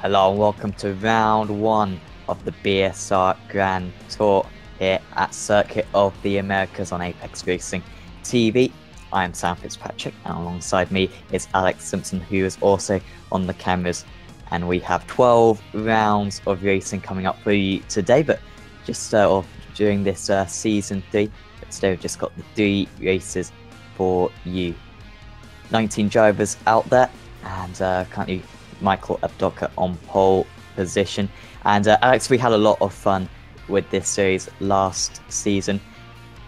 Hello and welcome to round one of the BSR Grand Tour here at Circuit of the Americas on Apex Racing TV. I am Sam Fitzpatrick, and alongside me is Alex Simpson, who is also on the cameras. And we have 12 rounds of racing coming up for you today, but just during this season 3, but today we've just got the 3 races for you. 19 drivers out there, and currently Michael Abdoka on pole position. And Alex, we had a lot of fun with this series last season.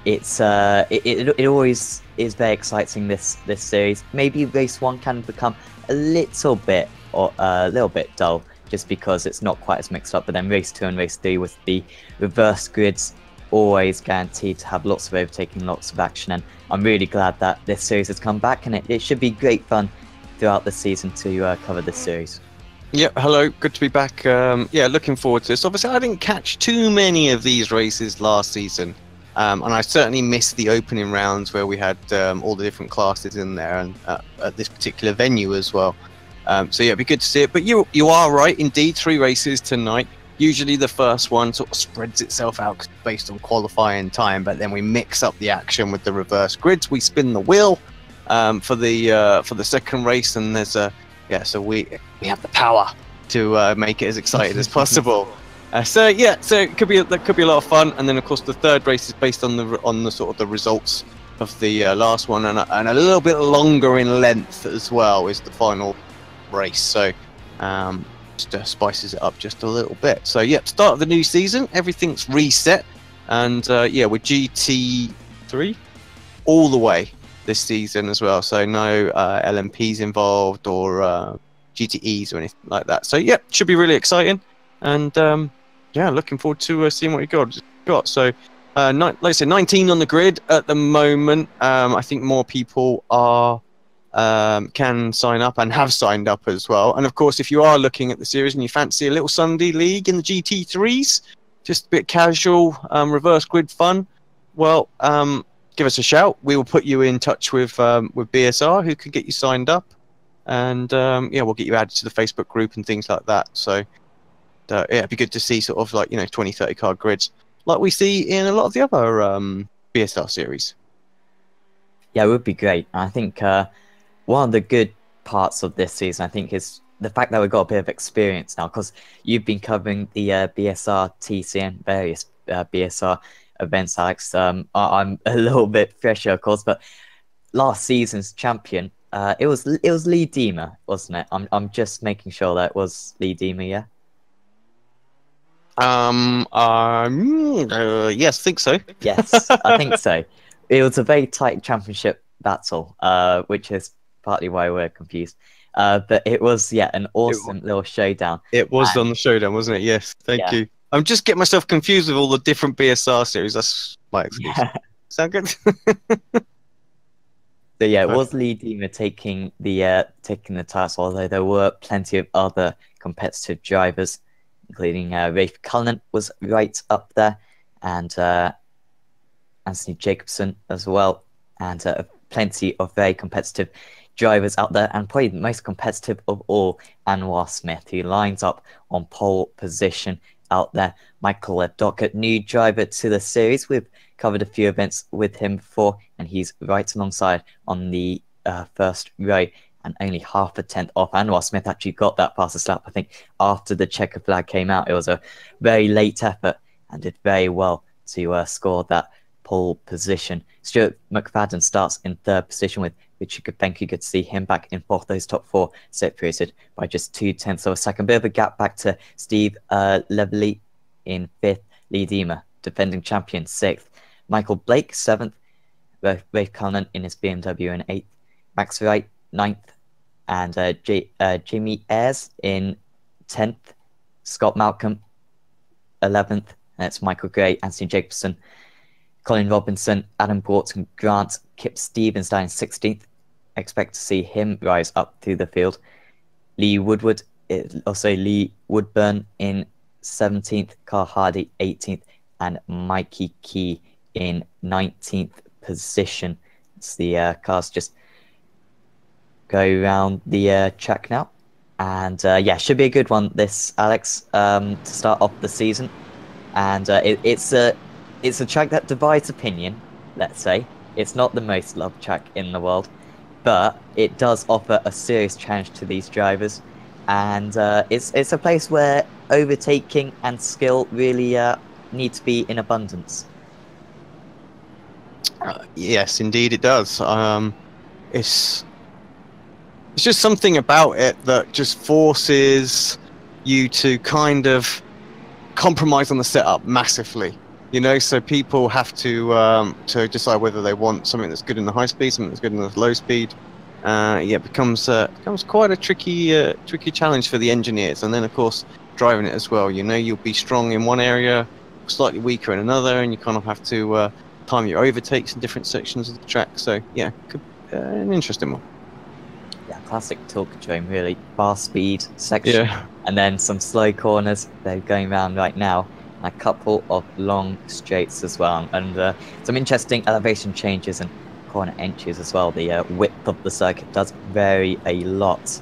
It's it always is very exciting, this series. Maybe race 1 can become a little bit dull just because it's not quite as mixed up, but then race 2 and race 3 with the reverse grids always guaranteed to have lots of overtaking, lots of action, and I'm really glad that this series has come back, and it should be great fun throughout the season to cover this series. Yeah, hello, good to be back. Yeah, looking forward to this. Obviously, I didn't catch too many of these races last season, and I certainly missed the opening rounds where we had all the different classes in there, and at this particular venue as well. So yeah, it'd be good to see it. But you are right, indeed, 3 races tonight. Usually the first one sort of spreads itself out based on qualifying time, but then we mix up the action with the reverse grids. We spin the wheel for the second race, and there's so we have the power to make it as exciting as possible. So it could be a lot of fun. And then of course the third race is based on the sort of the results of the last one, and a little bit longer in length as well is the final race. So just spices it up just a little bit. So yeah, start of the new season, everything's reset, and yeah, we're GT3 all the way this season as well, so no LMPs involved or GTEs or anything like that. So yeah, should be really exciting, and yeah, looking forward to seeing what you got. So like I said, 19 on the grid at the moment. I think more people are can sign up and have signed up as well. And of course, if you are looking at the series and you fancy a little Sunday league in the GT3s, just a bit casual reverse grid fun, well, give us a shout. We will put you in touch with BSR, who can get you signed up, and yeah, we'll get you added to the Facebook group and things like that. So yeah, it'd be good to see sort of like 20-30 card grids like we see in a lot of the other BSR series. Yeah, it would be great. I think one of the good parts of this season, I think, is the fact that we've got a bit of experience now, because you've been covering the BSR TC and various BSR events, Alex. I'm a little bit fresher, of course, but last season's champion, it was Lee Deemer, wasn't it? I'm just making sure that it was Lee Deemer, yeah. Yes, think so. Yes, I think so. It was a very tight championship battle, which is partly why we're confused. But it was, yeah, an awesome little showdown. It was on the showdown, wasn't it? Yes, thank you. I'm just getting myself confused with all the different BSR series. That's my excuse. Yeah. Sound good? So yeah, it was Lee Deemer taking the title, although there were plenty of other competitive drivers, including Rafe Cullen was right up there, and Anthony Jacobson as well, and plenty of very competitive drivers out there, and probably the most competitive of all, Anwar Smith, who lines up on pole position out there. Michael Abdoka, new driver to the series. We've covered a few events with him before, and he's right alongside on the first row, and only half a tenth off. Anwar Smith actually got that fastest lap, I think, after the checker flag came out. It was a very late effort and did very well to score that pole position. Stuart McFadden starts in 3rd position with Richard Gopenki. Good to see him back in 4th. Those top 4 separated by just 0.2 of a second. Bit of a gap back to Steve Leverley in 5th. Lee Deemer, defending champion, 6th. Michael Blake, 7th. Rafe Cullen in his BMW in 8th. Max Wright, 9th. And Jamie Ayres in 10th. Scott Malcolm, 11th. And it's Michael Gray, Anthony Jacobson, Colin Robinson, Adam Broughton, Grant, Kip Stevens down in 16th. Expect to see him rise up through the field. Lee Woodward, also Lee Woodburn in 17th. Carl Hardy, 18th. And Mikey Key in 19th position. It's the cars just go around the track now. And yeah, should be a good one, this, Alex, to start off the season. And it's a track that divides opinion, let's say. It's not the most loved track in the world, but it does offer a serious challenge to these drivers. And it's a place where overtaking and skill really need to be in abundance. Yes, indeed it does. It's just something about it that just forces you to kind of compromise on the setup massively. You know, so people have to decide whether they want something that's good in the high speed, something that's good in the low speed. Yeah, it becomes quite a tricky challenge for the engineers, and then of course driving it as well. You know, you'll be strong in one area, slightly weaker in another, and you kind of have to time your overtakes in different sections of the track. So yeah, an interesting one. Yeah, classic Talkadrome, really. Fast speed section, and then some slow corners they're going around right now, and a couple of long straights as well, and some interesting elevation changes and corner entries as well. The width of the circuit does vary a lot,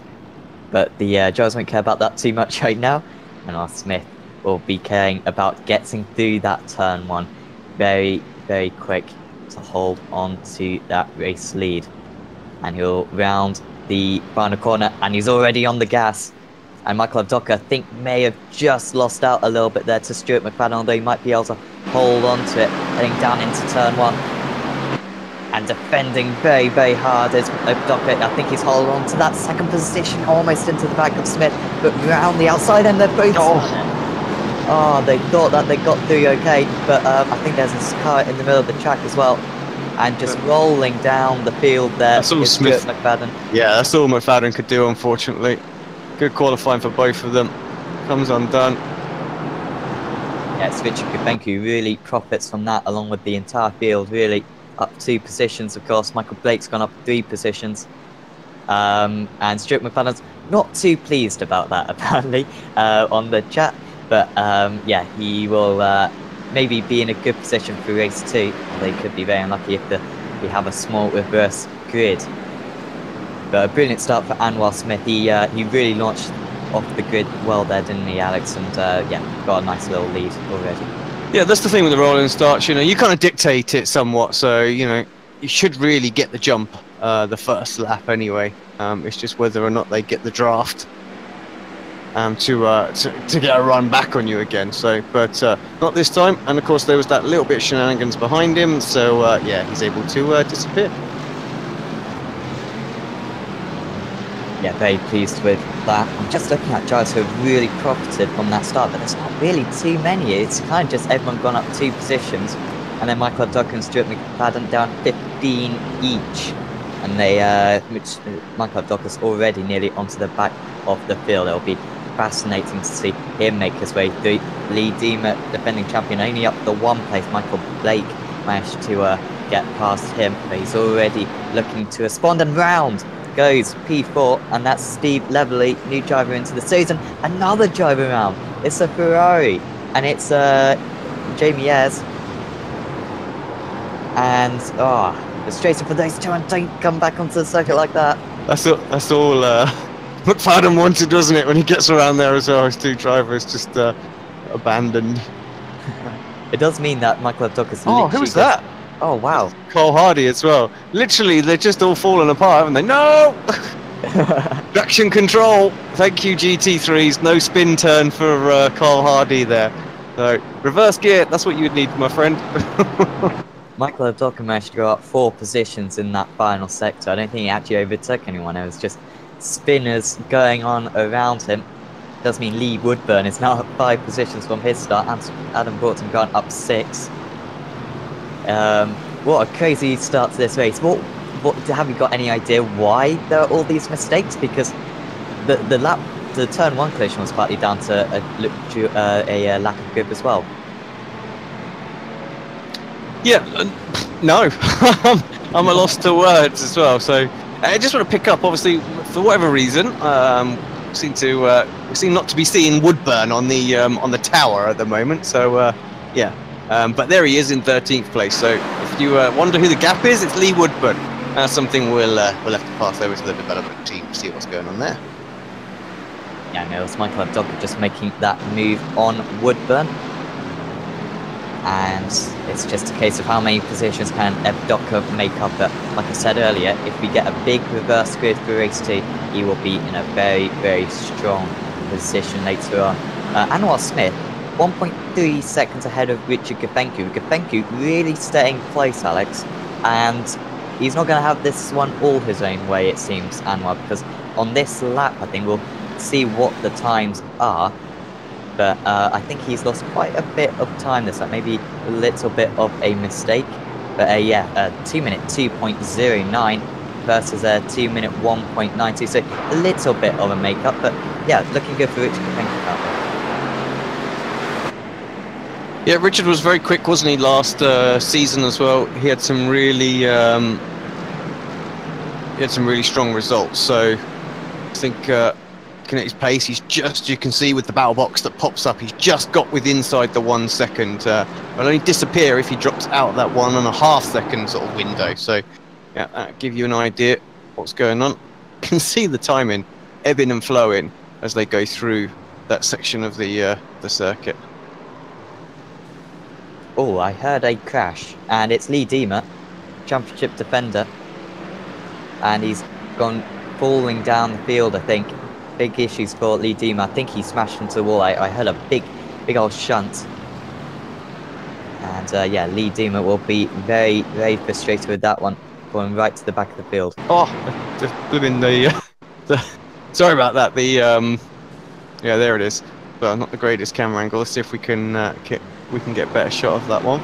but the drivers won't care about that too much right now, and our Smith will be caring about getting through that turn one very, very quick to hold on to that race lead. And he'll round the final corner, and he's already on the gas. And Michael Abdoka, I think, may have just lost out a little bit there to Stuart McFadden, although he might be able to hold on to it, heading down into turn one. And defending very, very hard is Abdoka. I think he's holding on to that second position, almost into the back of Smith, but round the outside, and they're both... Oh, they thought that they got through okay, but I think there's a car in the middle of the track as well. And just rolling down the field there. That's all Smith. McFadden. Yeah, that's all McFadden could do, unfortunately. Good qualifying for both of them. Comes undone. Yeah, Richard Kubenku really profits from that, along with the entire field, really up 2 positions. Of course, Michael Blake's gone up 3 positions. And Stuart McFadden's not too pleased about that, apparently, on the chat. But yeah, he will maybe be in a good position for race 2. They could be very unlucky if we have a small reverse grid. But a brilliant start for Anwar Smith. He really launched off the grid well there, didn't he, Alex? And yeah, got a nice little lead already. Yeah, that's the thing with the rolling starts. You know, you kind of dictate it somewhat. So you know, you should really get the jump the first lap anyway. It's just whether or not they get the draft. To get a run back on you again. So, but not this time. And of course, there was that little bit of shenanigans behind him. So yeah, he's able to disappear. Yeah, very pleased with that. I'm just looking at drivers who have really profited from that start, but there's not really too many. It's kind of just everyone gone up 2 positions, and then Michael Abdoka and Stuart McFadden down 15 each. And they, Michael Abdoka's already nearly onto the back of the field. It'll be fascinating to see him make his way through. Lee Deemer, defending champion, only up the 1 place. Michael Blake managed to get past him, but he's already looking to respond, and round goes P4, and that's Steve Leverley, new driver into the season. Another driver round. It's a Ferrari, and it's Jamie Ayres. And frustrating for those two, and don't come back onto the circuit like that. That's all McFadden wanted, wasn't it, when he gets around there as well? His 2 drivers just abandoned. It does mean that Michael Abdoka's who's that? Oh, wow. Cole Hardy as well. Literally, they're just all falling apart, haven't they? No! Traction control. Thank you, GT3s. No spin turn for Cole Hardy there. So, reverse gear, that's what you would need, my friend. Michael Abdoka managed to go up 4 positions in that final sector. I don't think he actually overtook anyone. It was just spinners going on around him. Does mean Lee Woodburn is now up 5 positions from his start, and Adam Broughton gone up 6. What a crazy start to this race. What have you got any idea why there are all these mistakes? Because the turn 1 collision was partly down to a lack of grip as well. Yeah, no, I'm a loss to words as well. So I just want to pick up. Obviously, for whatever reason, we seem not to be seeing Woodburn on the tower at the moment. So yeah. But there he is in 13th place. So if you wonder who the gap is, it's Lee Woodburn. Something we'll have to pass over to the development team to see what's going on there. Yeah, no, it's Michael Abdoka just making that move on Woodburn. And it's just a case of how many positions can Abdoka make up. But like I said earlier, if we get a big reverse grid for race 2, he will be in a very, very strong position later on. Anwar Smith, 1.3 seconds ahead of Richard Gafencu. Gafencu really staying close, Alex. And he's not going to have this one all his own way, it seems, Anwar, because on this lap, I think we'll see what the times are. But I think he's lost quite a bit of time this lap, maybe a little bit of a mistake. But yeah, 2 minute 2.09 versus a 2 minute 1.92, so a little bit of a make-up. But yeah, looking good for Richard Gafencu out there. Yeah, Richard was very quick, wasn't he, last season as well? He had some really strong results. So I think looking at his pace, he's just, you can see with the battle box that pops up, he's just got within inside the 1 second. Will only disappear if he drops out of that 1.5 second sort of window. So yeah, that'll give you an idea what's going on. You can see the timing ebbing and flowing as they go through that section of the circuit. Oh, I heard a crash, and it's Lee Diemer, championship defender, and he's gone falling down the field, I think. Big issues for Lee Diemer. I think he smashed into the wall. I heard a big old shunt. And yeah, Lee Diemer will be very, very frustrated with that one, going right to the back of the field. Oh, just living the sorry about that. The yeah, there it is. Well, not the greatest camera angle. Let's see if we can get a better shot of that one.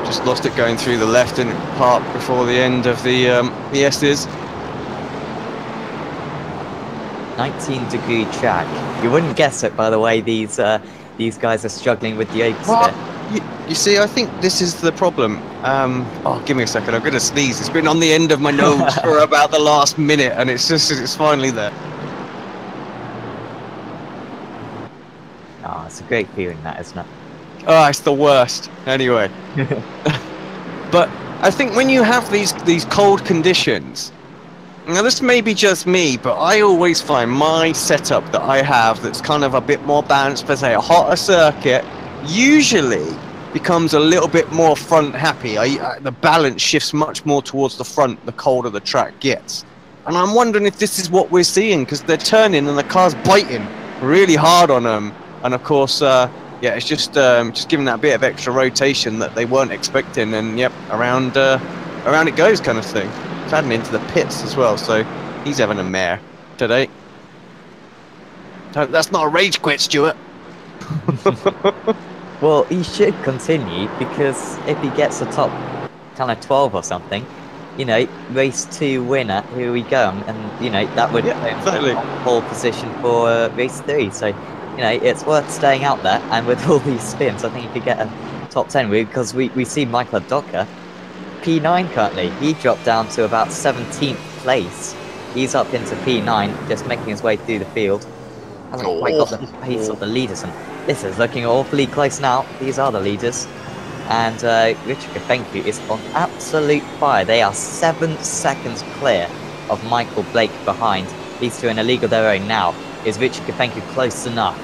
Just lost it going through the left in part before the end of the S's. 19-degree track. You wouldn't guess it, by the way. These guys are struggling with the opes bit. You see, I think this is the problem. Oh, give me a second. I'm going to sneeze. It's been on the end of my nose for about the last minute, and it's finally there. Oh, it's a great feeling, that, isn't it? Oh, it's the worst. Anyway. But I think when you have these cold conditions, now this may be just me, but I always find my setup that I have that's kind of a bit more balanced for, say, a hotter circuit, usually becomes a little bit more front happy. The balance shifts much more towards the front the colder the track gets. And I'm wondering if this is what we're seeing, because they're turning and the car's biting really hard on them. And of course, yeah, it's just giving that bit of extra rotation that they weren't expecting. And yep, around it goes, kind of thing. Adding into the pits as well, so he's having a mare today. That's not a rage quit, Stuart. Well, he should continue, because if he gets a top kind of 12 or something, you know, race 2 winner, here we go, and you know, that would exactly pole position for race 3. So you know, it's worth staying out there, and with all these spins, I think he could get a top 10, because we see Michael Abdoka P9 currently. He dropped down to about 17th place. He's up into P9, just making his way through the field. Hasn't quite got the pace of the leaders, and this is looking awfully close now. These are the leaders. And Richard Gafencu is on absolute fire. They are 7 seconds clear of Michael Blake behind. These two in a league of their own now. Is Richard Gafencu close enough?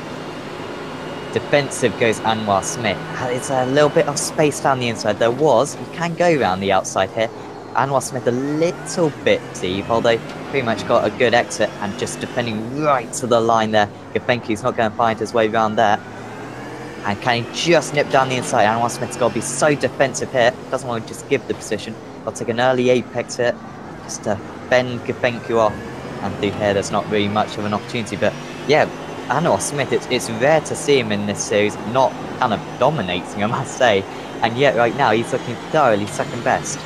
Defensive goes Anwar Smith. It's a little bit of space down the inside. There was. You can go around the outside here. Anwar Smith a little bit deep, although pretty much got a good exit and just defending right to the line there. Gafencu's not going to find his way around there. And can he just nip down the inside? Anwar Smith's got to be so defensive here. Doesn't want to just give the position. I'll take an early apex here just to bend Gafencu off. And through here, there's not really much of an opportunity. But yeah, Anwar Smith, it's rare to see him in this series not kind of dominating, I must say. And yet right now, he's looking thoroughly second best.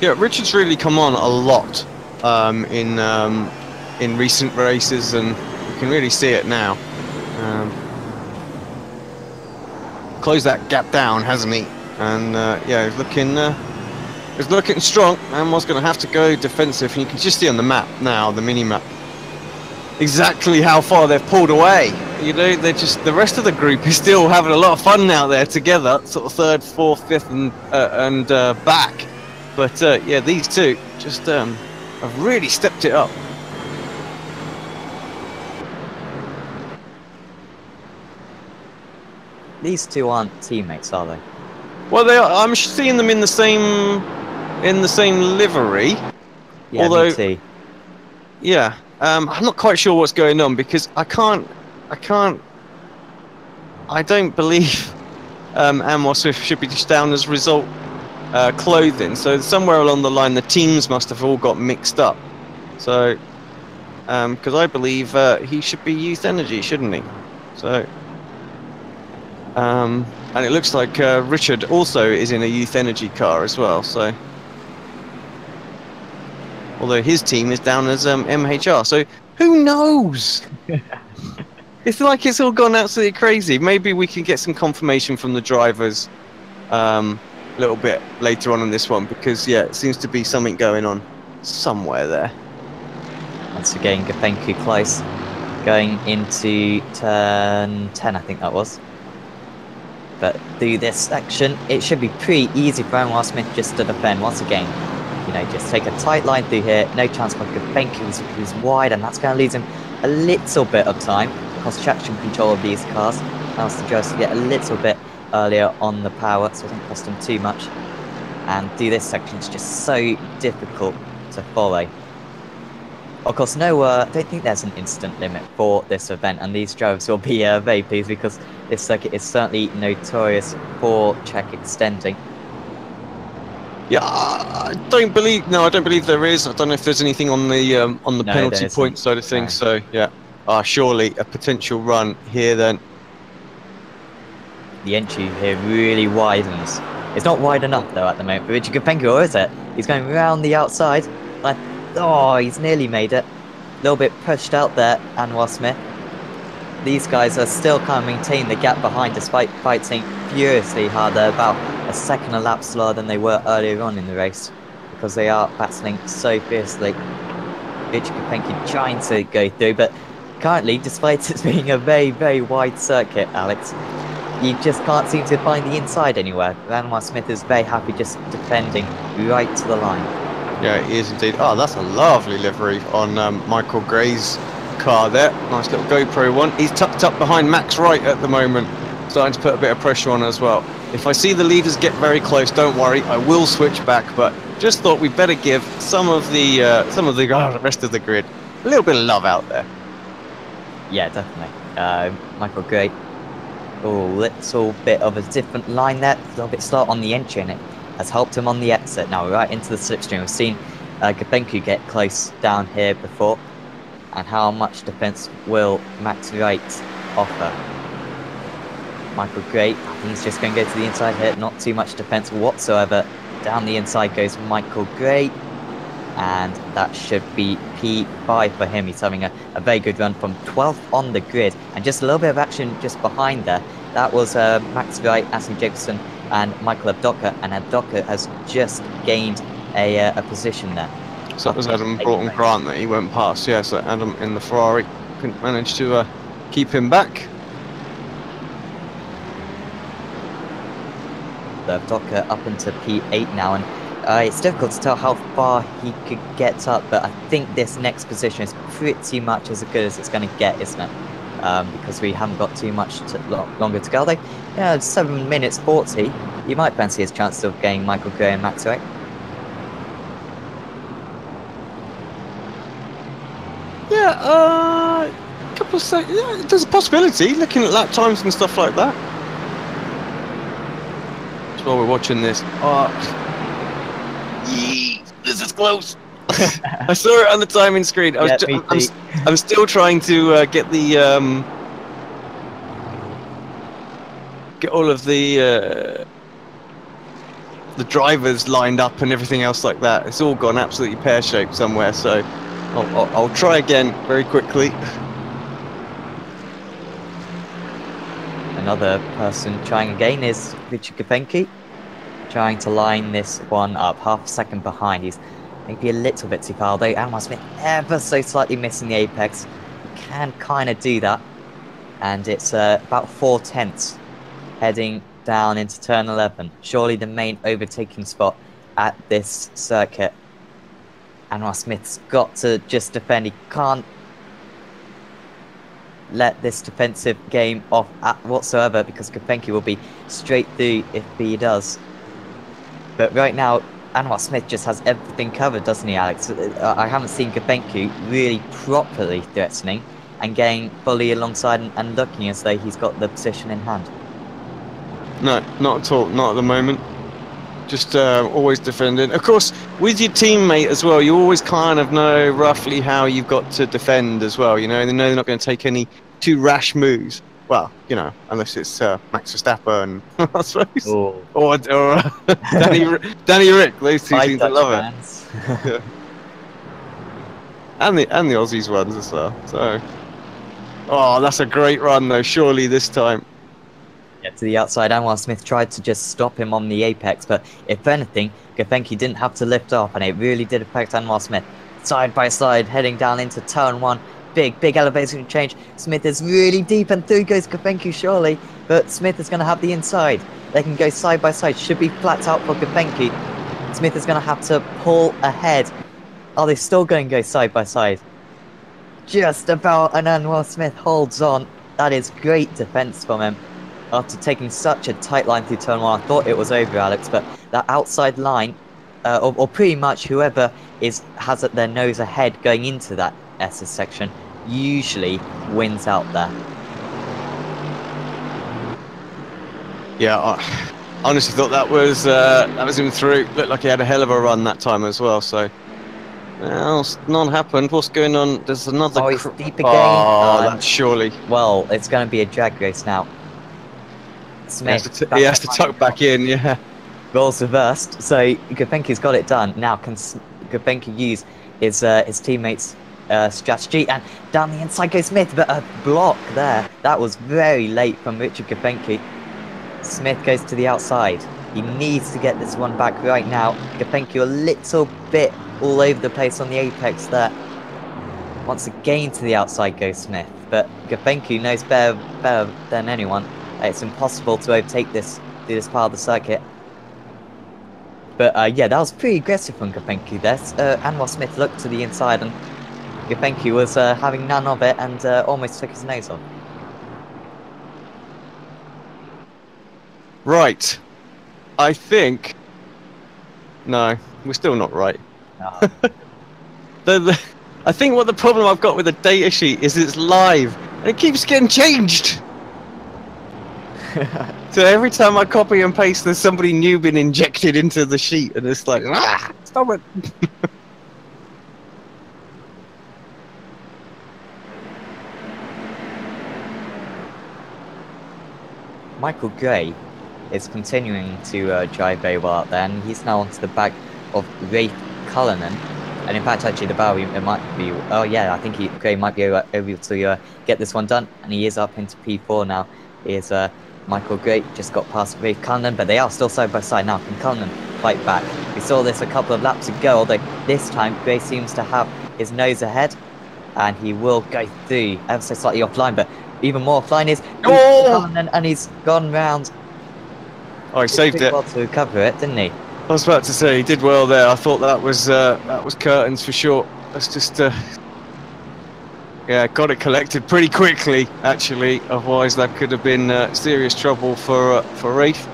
Yeah, Richard's really come on a lot in recent races, and you can really see it now. Closed that gap down, hasn't he? And yeah, he's looking strong, and was going to have to go defensive. And you can just see on the map now, the mini map, exactly how far they've pulled away. You know, they're just, the rest of the group is still having a lot of fun out there together, sort of third, fourth, fifth, and back. But yeah, these two just have really stepped it up. these two aren't teammates, are they? Well, they are, I'm seeing them in the same livery. Yeah, me Although, too. yeah, I'm not quite sure what's going on because I don't believe Anwar Swift should be just down as result clothing. So somewhere along the line, the teams must have all got mixed up. So, because I believe he should be Youth Energy, shouldn't he? So, and it looks like Richard also is in a Youth Energy car as well. So, although his team is down as MHR, so who knows? It's like it's all gone absolutely crazy. Maybe we can get some confirmation from the drivers a little bit later on in this one, because yeah, it seems to be something going on somewhere there. Once again, Gapenku close, going into turn 10, I think that was. But through this section, it should be pretty easy for Anwar Smith just to defend once again. You know, just take a tight line through here, no chance for Gapenku, who's wide, and that's going to lose him a little bit of time, because traction control of these cars allows the drivers to get a little bit earlier on the power, so it doesn't cost them too much. And through this section, it's just so difficult to follow. Of course, no, I don't think there's an instant limit for this event, and these drivers will be very pleased because this circuit is certainly notorious for track extending. Yeah, I don't believe there is. I don't know if there's anything on the penalty point side of things. No. So yeah, surely a potential run here then. The entry here really widens. It's not wide enough though at the moment for Richard Gapenku, or is it? He's going round the outside. Oh, he's nearly made it. A little bit pushed out there, Anwar Smith. These guys are still kind of maintaining the gap behind despite fighting furiously hard. They're about a second a lap slower than they were earlier on in the race because they are battling so fiercely. Richard Gapenku trying to go through, but currently, despite it being a very, very wide circuit, Alex, you just can't seem to find the inside anywhere. Anwar Smith is very happy just defending right to the line. Yeah, he is indeed. Oh, that's a lovely livery on Michael Gray's car there. Nice little GoPro one. He's tucked up behind Max Wright at the moment, starting to put a bit of pressure on as well. If I see the leaders get very close, don't worry, I will switch back. But just thought we'd better give some of the rest of the grid a little bit of love out there. Yeah, definitely. Michael Gray. Oh, little bit of a different line there. A little bit slow on the entry, and it has helped him on the exit. Now we're right into the slipstream. We've seen Gapenku get close down here before, and how much defence will Max Wright offer? Michael Gray, I think he's just going to go to the inside here. Not too much defence whatsoever. Down the inside goes Michael Gray, and that should be P5 for him. He's having a very good run from 12th on the grid, and just a little bit of action just behind there. That was Max Wright, Ashley Jacobson, and Michael Abdoka, and Abdoka has just gained a position there. So that was Adam Broughton Grant that he went past. Yeah, so Adam in the Ferrari couldn't manage to keep him back. So Abdoka up into P8 now, and it's difficult to tell how far he could get up, but I think this next position is pretty much as good as it's going to get, isn't it? Because we haven't got too much longer to go. Yeah, 7 minutes 40. You might fancy his chance of getting Michael Gray and Max Wright. Yeah, couple of seconds. Yeah, there's a possibility. Looking at lap times and stuff like that. That's while we're watching this. This is close. I saw it on the timing screen. I'm still trying to get the get all of the drivers lined up and everything else like that. It's all gone absolutely pear-shaped somewhere. So I'll try again very quickly. Another person trying again is Richard Gapenku, trying to line this one up half a second behind. He's maybe a little bit too far, although Anwar Smith ever so slightly missing the apex. He can kind of do that, and it's about 4/10 heading down into turn 11. Surely the main overtaking spot at this circuit. Anwar Smith's got to just defend. He can't let this defensive game off whatsoever, because Kopenki will be straight through if he does. But right now, Anwar Smith just has everything covered, doesn't he, Alex? I haven't seen Kopenki really properly threatening and getting fully alongside and looking as though he's got the position in hand. No, not at all. Not at the moment. Just always defending. Of course, with your teammate as well, you always kind of know roughly how you've got to defend as well. You know, they know they're not going to take any too rash moves. Well, you know, unless it's Max Verstappen, I suppose, Oh. or Danny Rick. Those two seem to love it. Yeah. And the Aussies ones as well. So, oh, that's a great run though. Surely this time. Yeah, to the outside, Anwar Smith tried to just stop him on the apex, but if anything, Kopenki didn't have to lift off, and it really did affect Anwar Smith. Side by side, heading down into turn 1. Big elevation change. Smith is really deep, and through goes Kopenki, surely, but Smith is going to have the inside. They can go side by side, should be flat out for Kopenki. Smith is going to have to pull ahead. Are they still going to go side by side? Just about, and Anwar Smith holds on. That is great defense from him. After taking such a tight line through turn 1, I thought it was over, Alex, but that outside line, or pretty much whoever has their nose ahead going into that S's section, usually wins out there. Yeah, I honestly thought that was him through. Looked like he had a hell of a run that time as well. So, well, it's not happened. What's going on? There's another. Oh, he's deep again. Oh, that's surely. Well, it's going to be a drag race now. Smith, he has to tuck back in, yeah. Roles reversed, so Kopenki's got it done. Now can Kopenki use his teammates' strategy, and down the inside goes Smith, but a block there. That was very late from Richard Kopenki. Smith goes to the outside. He needs to get this one back right now. Kopenki a little bit all over the place on the apex there. Once again to the outside goes Smith, but Kopenki knows better than anyone. It's impossible to overtake this through this part of the circuit. But yeah, that was pretty aggressive from Kopenki there. Anwar Smith looked to the inside, and Kopenki was having none of it and almost took his nose off. Right. I think... No, we're still not right. No. I think what the problem I've got with the data sheet is it's live, and it keeps getting changed. So every time I copy and paste, there's somebody new been injected into the sheet, and it's like, stop it. Michael Gray is continuing to drive very well out there, and he's now onto the back of Rafe Cullinan. And in fact, actually, the battle, it might be... Oh, yeah, I think Gray might be able to get this one done, and he is up into P4 now. He is... Michael Gray just got past Rafe Cullinan, but they are still side by side now. Can Cullinan fight back? We saw this a couple of laps ago, although this time Gray seems to have his nose ahead, and he will go through ever so slightly offline, but even more offline is Cullinan, and he's gone round. Oh, he saved it. Well to recover it, didn't he? I was about to say he did well there. I thought that was curtains for sure. That's just yeah, got it collected pretty quickly actually. Otherwise, that could have been serious trouble for Rafe.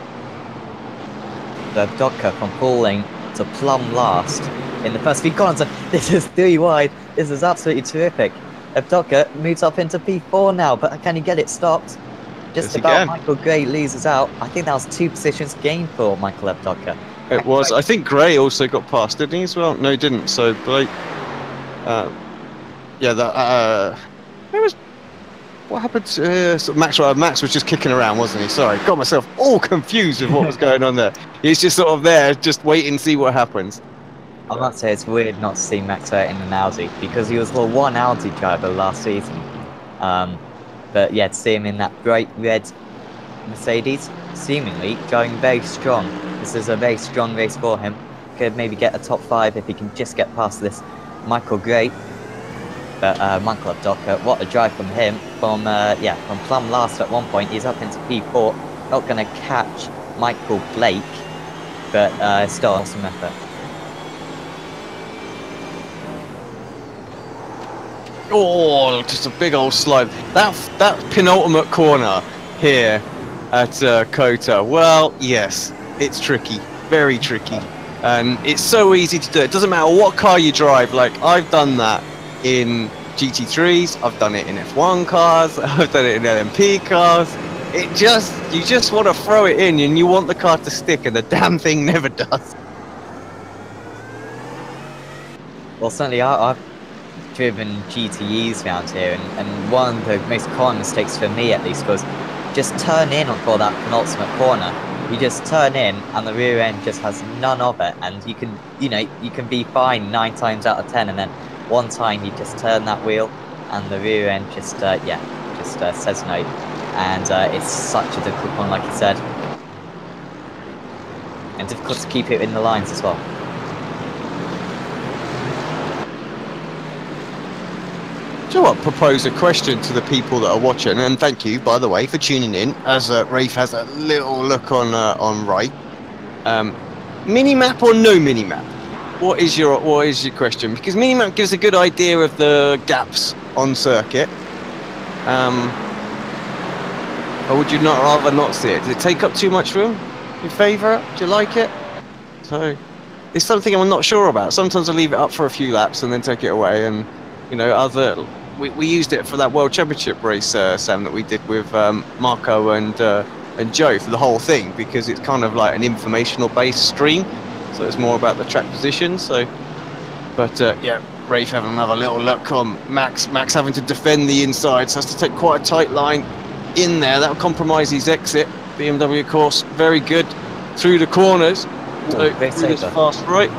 The Docker from falling to plumb last in the first few corners. This is 3 wide. This is absolutely terrific. Docker moves up into P4 now, but can he get it stopped? Just about Michael Gray loses out. I think that was 2 positions gained for Michael Docker. It was. I think Gray also got past, didn't he, as well? No, he didn't. So Blake... yeah, that... What happened to... Max was just kicking around, wasn't he? Sorry, got myself all confused with what was going on there. He's just sort of there, just waiting to see what happens. I must say, it's weird not to see Max in an Audi, because he was the one Audi driver last season. But yeah, to see him in that bright red Mercedes, seemingly driving very strong. This is a very strong race for him. Could maybe get a top 5 if he can just get past this Michael Gray. But Michael Docker, what a drive from him. From plumb last at one point, he's up into P4. Not going to catch Michael Blake, but still awesome effort. Oh, just a big old slide. That penultimate corner here at Kota. Well, yes, it's tricky, very tricky, and it's so easy to do. It doesn't matter what car you drive. Like, I've done that in GT3s, I've done it in F1 cars, I've done it in LMP cars. You just want to throw it in, and you want the car to stick, and the damn thing never does. Well, certainly I've driven GTEs around here, and one of the most common mistakes for me, at least, was just turn in for that penultimate corner. You just turn in, and the rear end just has none of it, and you can be fine 9 times out of 10, and then one time you just turn that wheel, and the rear end just says no, and it's such a difficult one, like you said, and difficult to keep it in the lines as well. Do you know what? Propose a question to the people that are watching, and thank you, by the way, for tuning in. As Rafe has a little look on right. Minimap or no minimap? What is your question? Because minimap gives a good idea of the gaps on circuit. Or would you not rather not see it? Does it take up too much room? In favour? Do you like it? So it's something I'm not sure about. Sometimes I leave it up for a few laps and then take it away, and we used it for that World Championship race, Sam, that we did with Marco and Joe for the whole thing, because it's kind of like an informational based stream, so it's more about the track position. So, but yeah, Rafe having another little look on Max having to defend the inside, so has to take quite a tight line in there. That'll compromise his exit. BMW, of course, very good through the corners. So really fast right.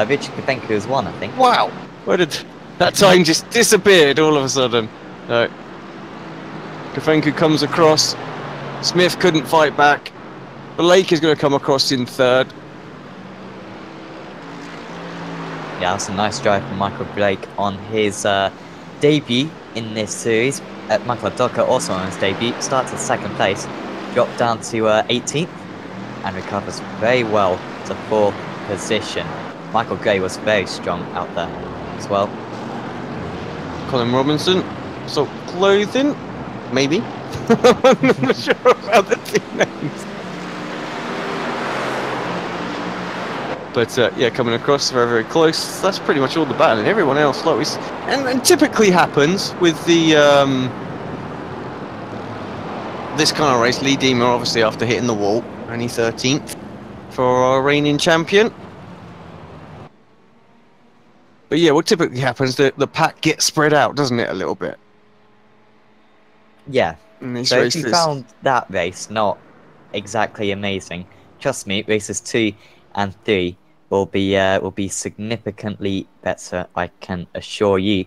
Richard Kubenko has won, I think. Wow, where did that time just disappeared all of a sudden? No. Kubenko comes across. Smith couldn't fight back. Blake is going to come across in third. Yeah, that's a nice drive from Michael Blake on his debut in this series. Michael Abducker also on his debut, starts in second place, dropped down to 18th, and recovers very well to 4th position. Michael Gray was very strong out there as well. Colin Robinson, so clothing, maybe. I'm not sure about the team names. But yeah, coming across very, very close. That's pretty much all the battle, and everyone else, like and typically happens with the this kind of race. Lee Deemer, obviously, after hitting the wall, only 13th for our reigning champion. But yeah, what typically happens, the pack gets spread out, doesn't it, a little bit? Yeah. So races. if you found that race not exactly amazing, trust me, races 2 and 3 will be significantly better, I can assure you.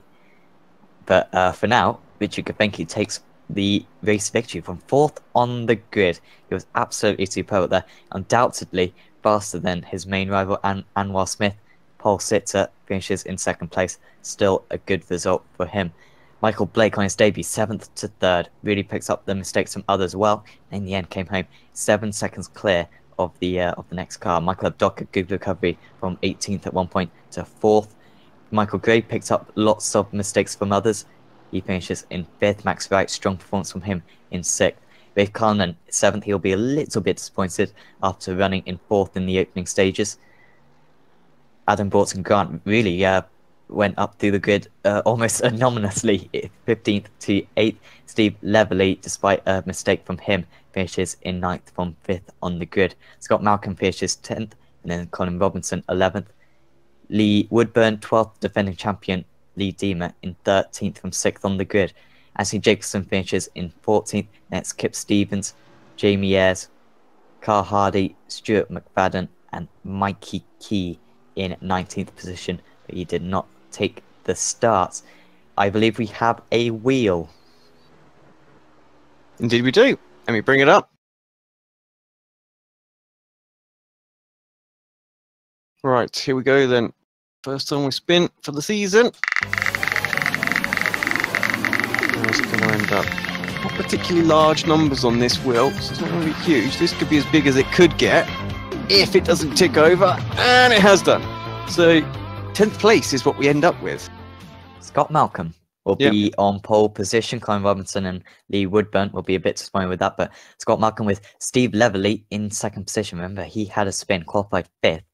But for now, Richard Kubenko takes the race victory from 4th on the grid. He was absolutely superb there, undoubtedly faster than his main rival Anwar Smith. Paul Sitzer finishes in 2nd place, still a good result for him. Michael Blake on his debut, 7th to 3rd, really picks up the mistakes from others well, and in the end came home 7 seconds clear of the next car. Michael Abducker, good recovery from 18th at one point to 4th. Michael Gray picked up lots of mistakes from others. He finishes in 5th. Max Wright, strong performance from him in 6th. Rafe Cullinan, 7th. He'll be a little bit disappointed after running in 4th in the opening stages. Adam Borton Grant really went up through the grid almost anonymously, 15th to 8th. Steve Leverley, despite a mistake from him, finishes in 9th from 5th on the grid. Scott Malcolm finishes 10th, and then Colin Robinson 11th. Lee Woodburn, 12th, defending champion Lee Deemer in 13th from 6th on the grid. Anthony Jacobson finishes in 14th. Next, Kip Stevens, Jamie Ayres, Carl Hardy, Stuart McFadden, and Mikey Key in 19th position, but he did not take the start. I believe we have a wheel. Indeed we do. Let me bring it up. Right, here we go then. First time we spin for the season. Where's it going to end up? Not particularly large numbers on this wheel, so it's not going to be huge. This could be as big as it could get if it doesn't tick over, and it has done. So 10th place is what we end up with. Scott Malcolm. will Yeah. be on pole position. Colin Robinson and Lee Woodburn will be a bit disappointed with that, but Scott Malcolm with Steve Leverley in second position. Remember, he had a spin, qualified 5th.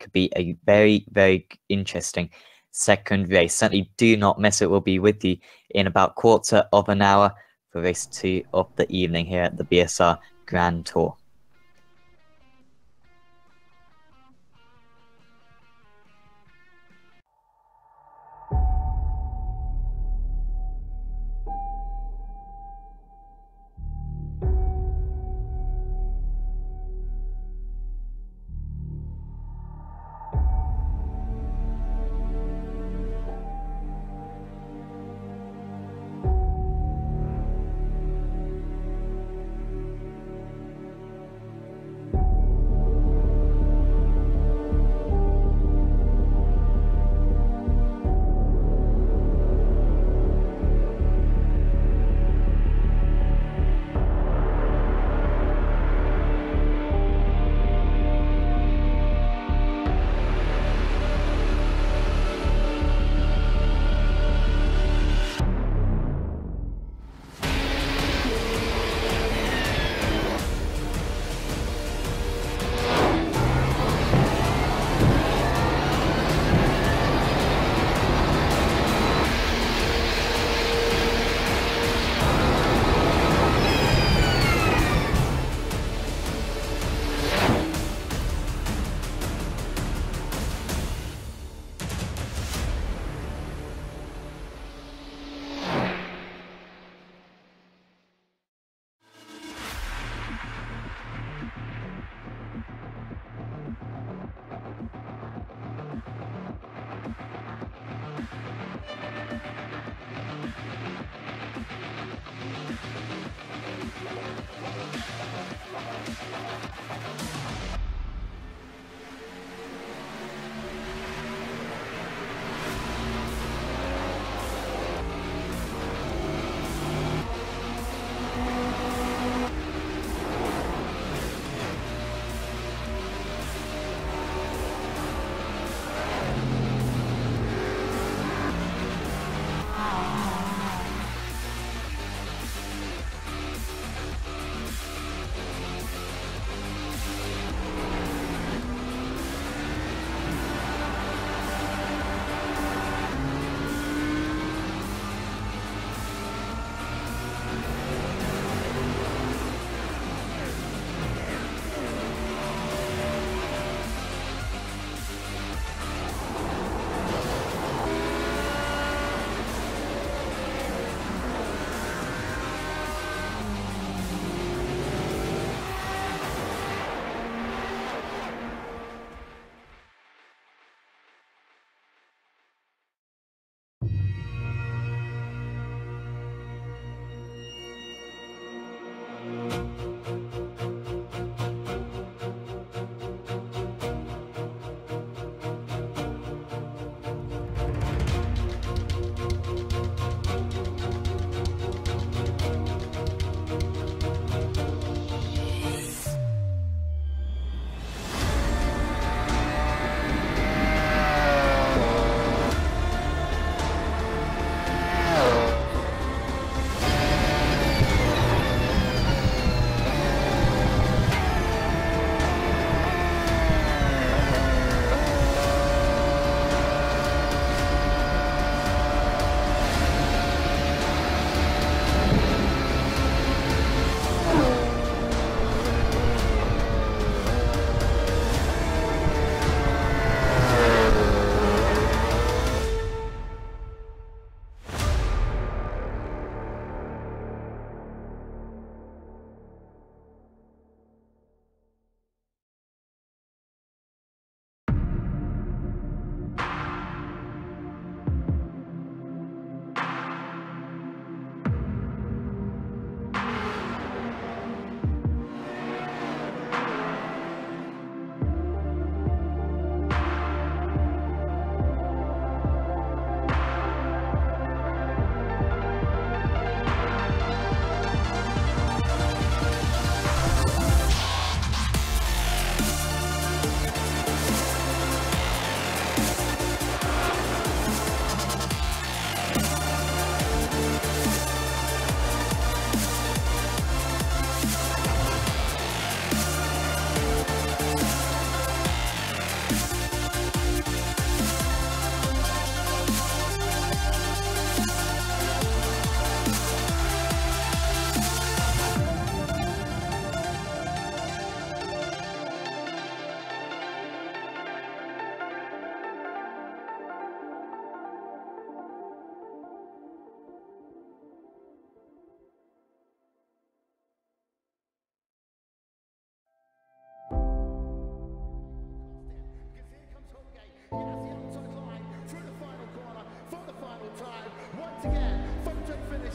Could be a very, very interesting second race. Certainly do not miss it. We'll be with you in about quarter of an hour for race 2 of the evening here at the BSR Grand Tour.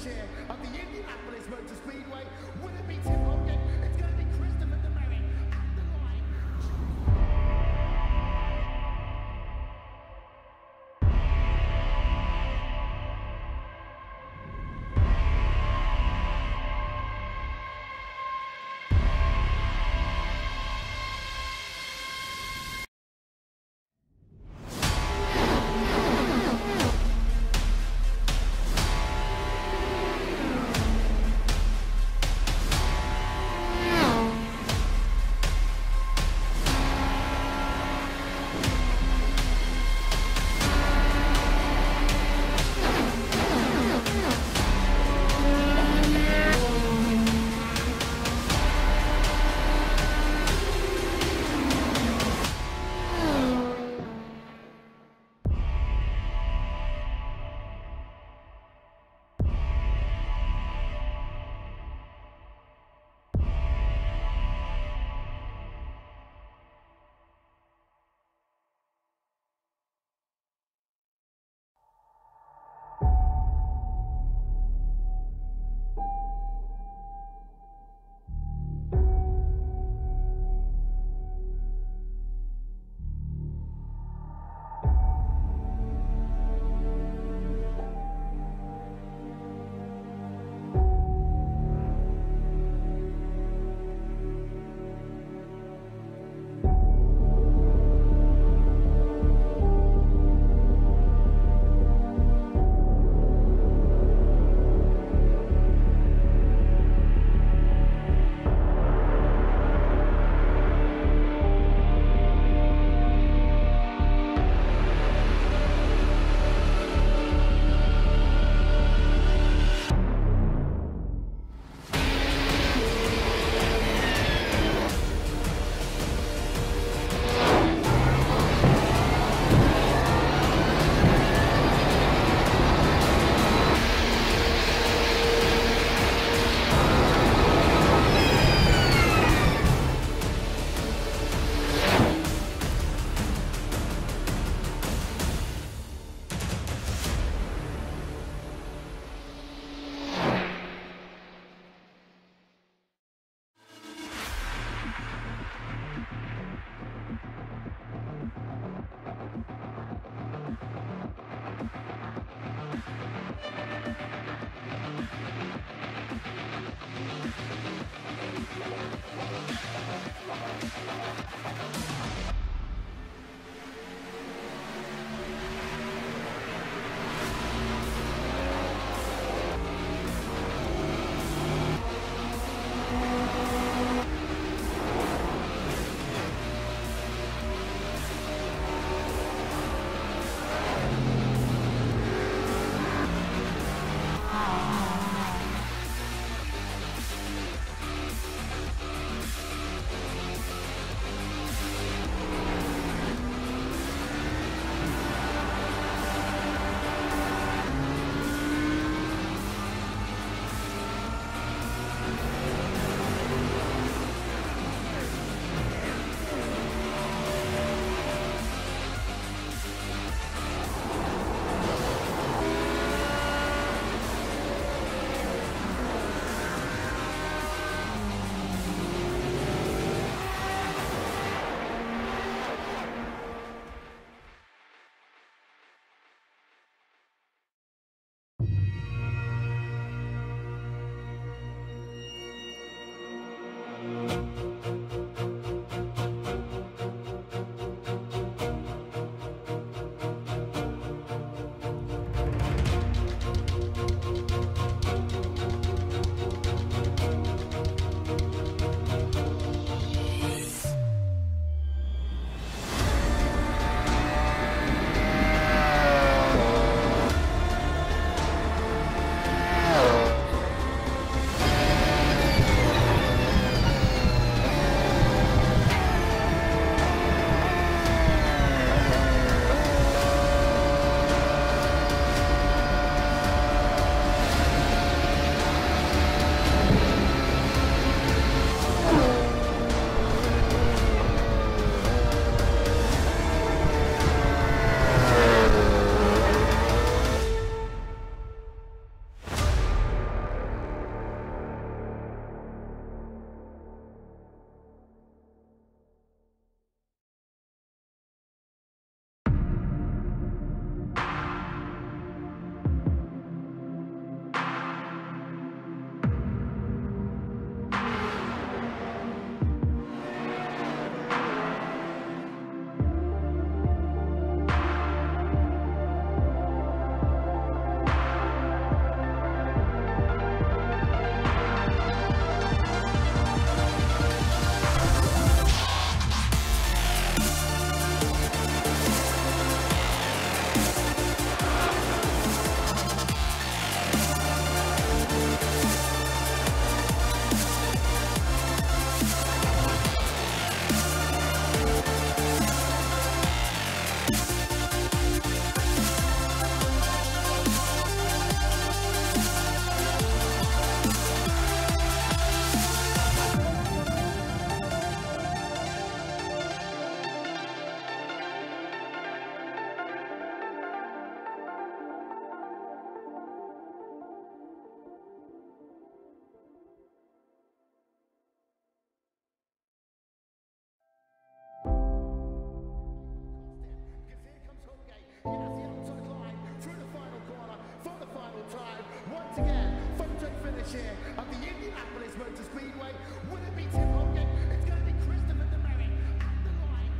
chair of the Indianapolis Motor Speedway. Will it be Tim Hogan? It's going to be Christopher DeMerit at the line. Speedway. Will it be Tim Hogan? It's going to be Christopher DeMary at the line.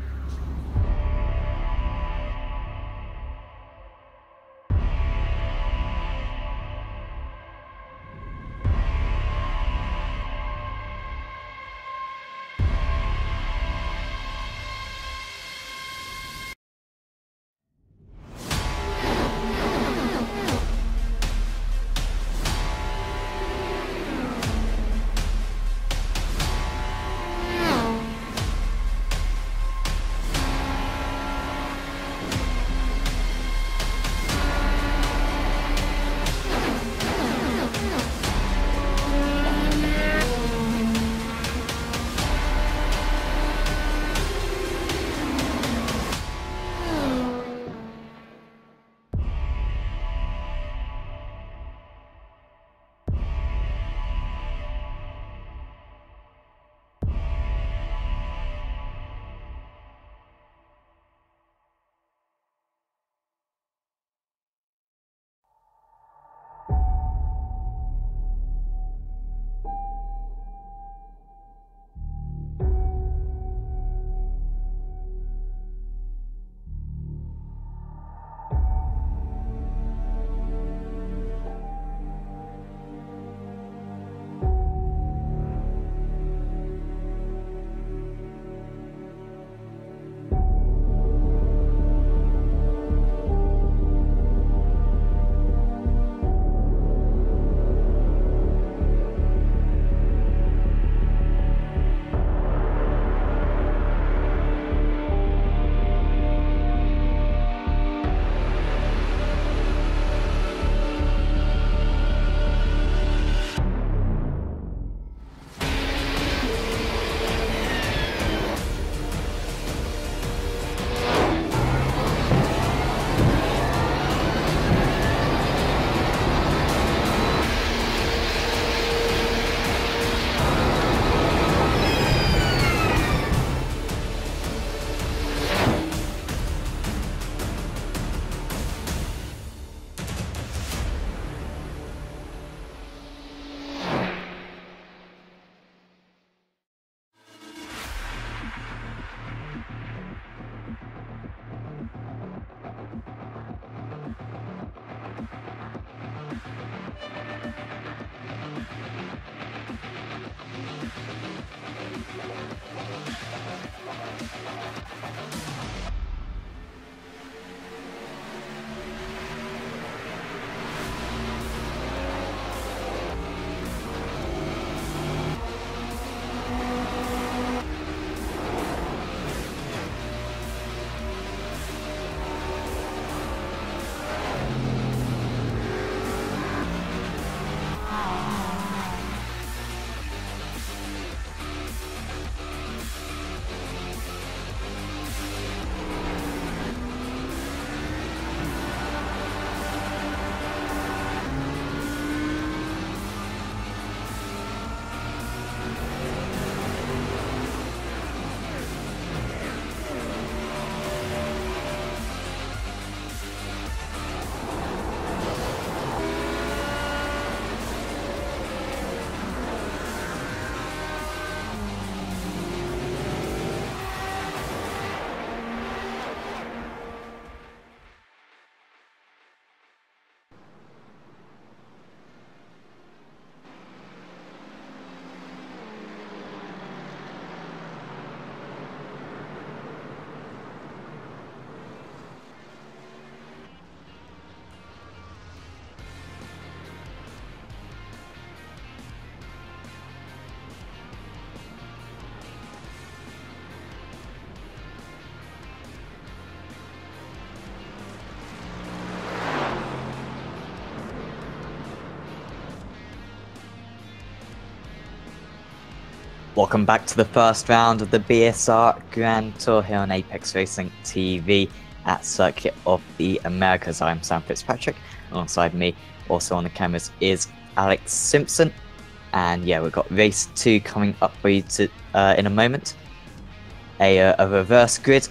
Welcome back to the first round of the BSR Grand Tour here on Apex Racing TV at Circuit of the Americas. I'm Sam Fitzpatrick. Alongside me, also on the cameras, is Alex Simpson. And yeah, we've got race 2 coming up for you in a moment. A reverse grid,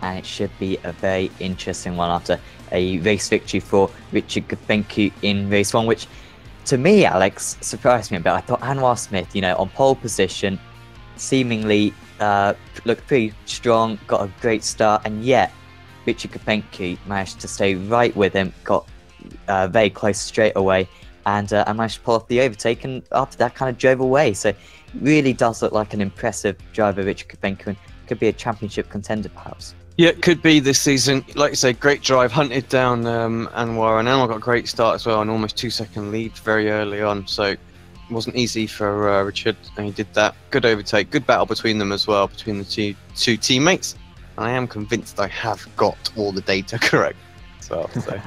and it should be a very interesting one after a race victory for Richard Gafencu in race 1, which, to me, Alex, surprised me a bit. I thought Anwar Smith, on pole position, seemingly looked pretty strong, got a great start, and yet Richard Kopenko managed to stay right with him, got very close straight away, and managed to pull off the overtake, and after that kind of drove away. So really does look like an impressive driver, Richard Kopenko, and could be a championship contender perhaps. Yeah, it could be this season. Like you say, great drive, hunted down Anwar, and Anwar got a great start as well, an almost 2-second lead very early on, so it wasn't easy for Richard, and he did that. Good overtake, good battle between them as well, between the two teammates. And I am convinced I have got all the data correct as well. So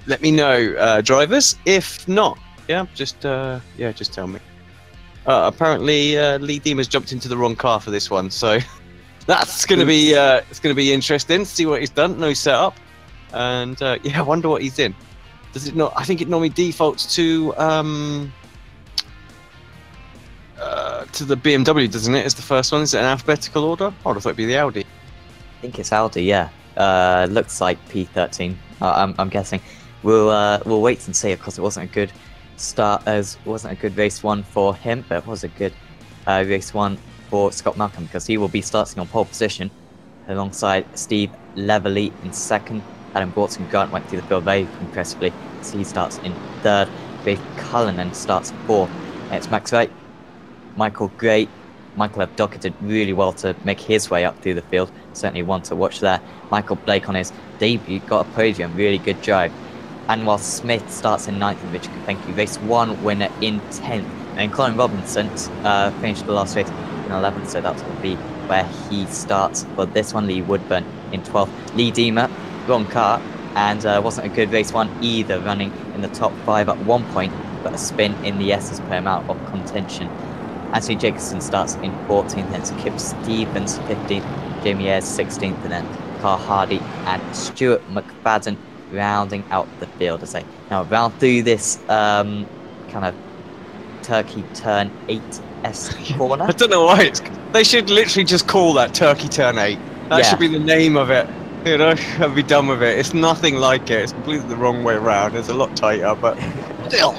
let me know, drivers. If not, just tell me. Apparently, Lee Deemer's jumped into the wrong car for this one, so that's going to be it's going to be interesting. See what he's done. No setup, and I wonder what he's in. Does it not? I think it normally defaults to the BMW, doesn't it? Is the first one? Is it an alphabetical order? I would have thought it'd be the Audi. I think it's Audi, yeah. Looks like P13. I'm guessing. We'll wait and see. Of course, it wasn't a good start, as wasn't a good race one for him, but it was a good race one for Scott Malcolm, because he will be starting on pole position alongside Steve Leverley in second. Adam Broughton Grant went through the field very impressively, so he starts in third. Dave Cullinan starts fourth. It's Max Wright, Michael Gray. Michael have docketed really well to make his way up through the field. Certainly one to watch there. Michael Blake on his debut got a podium, really good drive. Anwar Smith starts in 9th, and Richard Kopenko race 1 winner in 10th. And Colin Robinson finished the last race in 11th, so that's going to be where he starts for this one. Lee Woodburn in 12th. Lee Deemer, wrong car, and wasn't a good race 1 either, running in the top 5 at one point, but a spin in the S's put him out of contention. Anthony Jacobson starts in 14th, then Kip Stevens 15th, Jamie Ayres 16th, and then Carl Hardy and Stuart McFadden rounding out the field as they now round through this kind of Turkey Turn 8-esque corner. I don't know why they should literally just call that Turkey Turn 8. That should be the name of it. I'd be done with it. It's nothing like it. It's completely the wrong way around. It's a lot tighter, but still.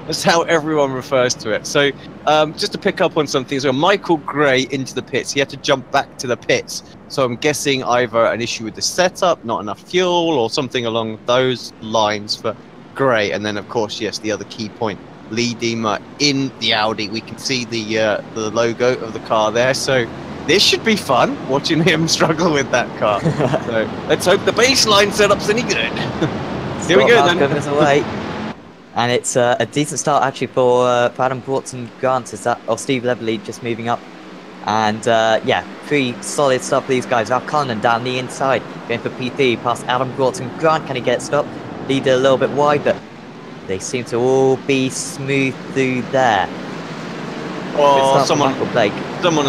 That's how everyone refers to it. So just to pick up on something as well, Michael Gray into the pits. He had to jump back to the pits. So I'm guessing either an issue with the setup, not enough fuel, or something along those lines for Gray. And then, of course, yes, the other key point, Lee Deemer in the Audi. We can see the logo of the car there. So this should be fun, watching him struggle with that car. So let's hope the baseline setup's any good. Here we go then. Away. And it's a decent start actually for Adam Broughton Grant. Is that, or Steve Leverley just moving up? And pretty solid stuff for these guys. Ralph Cullinan down the inside, going for P3 past Adam Broughton Grant. Can he get stopped? Leader a little bit wide, but they seem to all be smooth through there. Well, someone a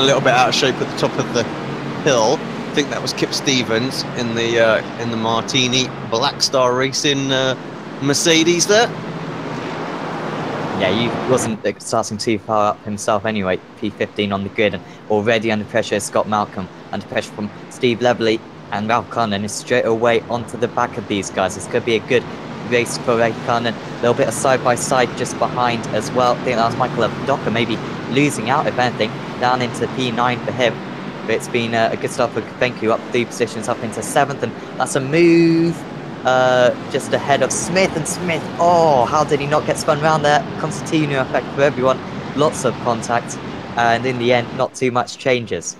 little bit out of shape at the top of the hill. I think that was Kip Stevens in the Martini Black Star Racing Mercedes there. Yeah, he wasn't starting too far up himself anyway. P15 on the grid, and already under pressure is Scott Malcolm. Under pressure from Steve Leverley, and Ralph Cullinan is straight away onto the back of these guys. This could be a good race for Ralph Cullinan. A little bit of side-by-side just behind as well. I think that was Michael Docker maybe losing out, if anything, down into P9 for him. But it's been a good start for Kopenko, up 3 positions up into 7th, and that's a move just ahead of Smith. And Smith, oh, how did he not get spun around there? Constantino effect for everyone. Lots of contact, and in the end, not too much changes.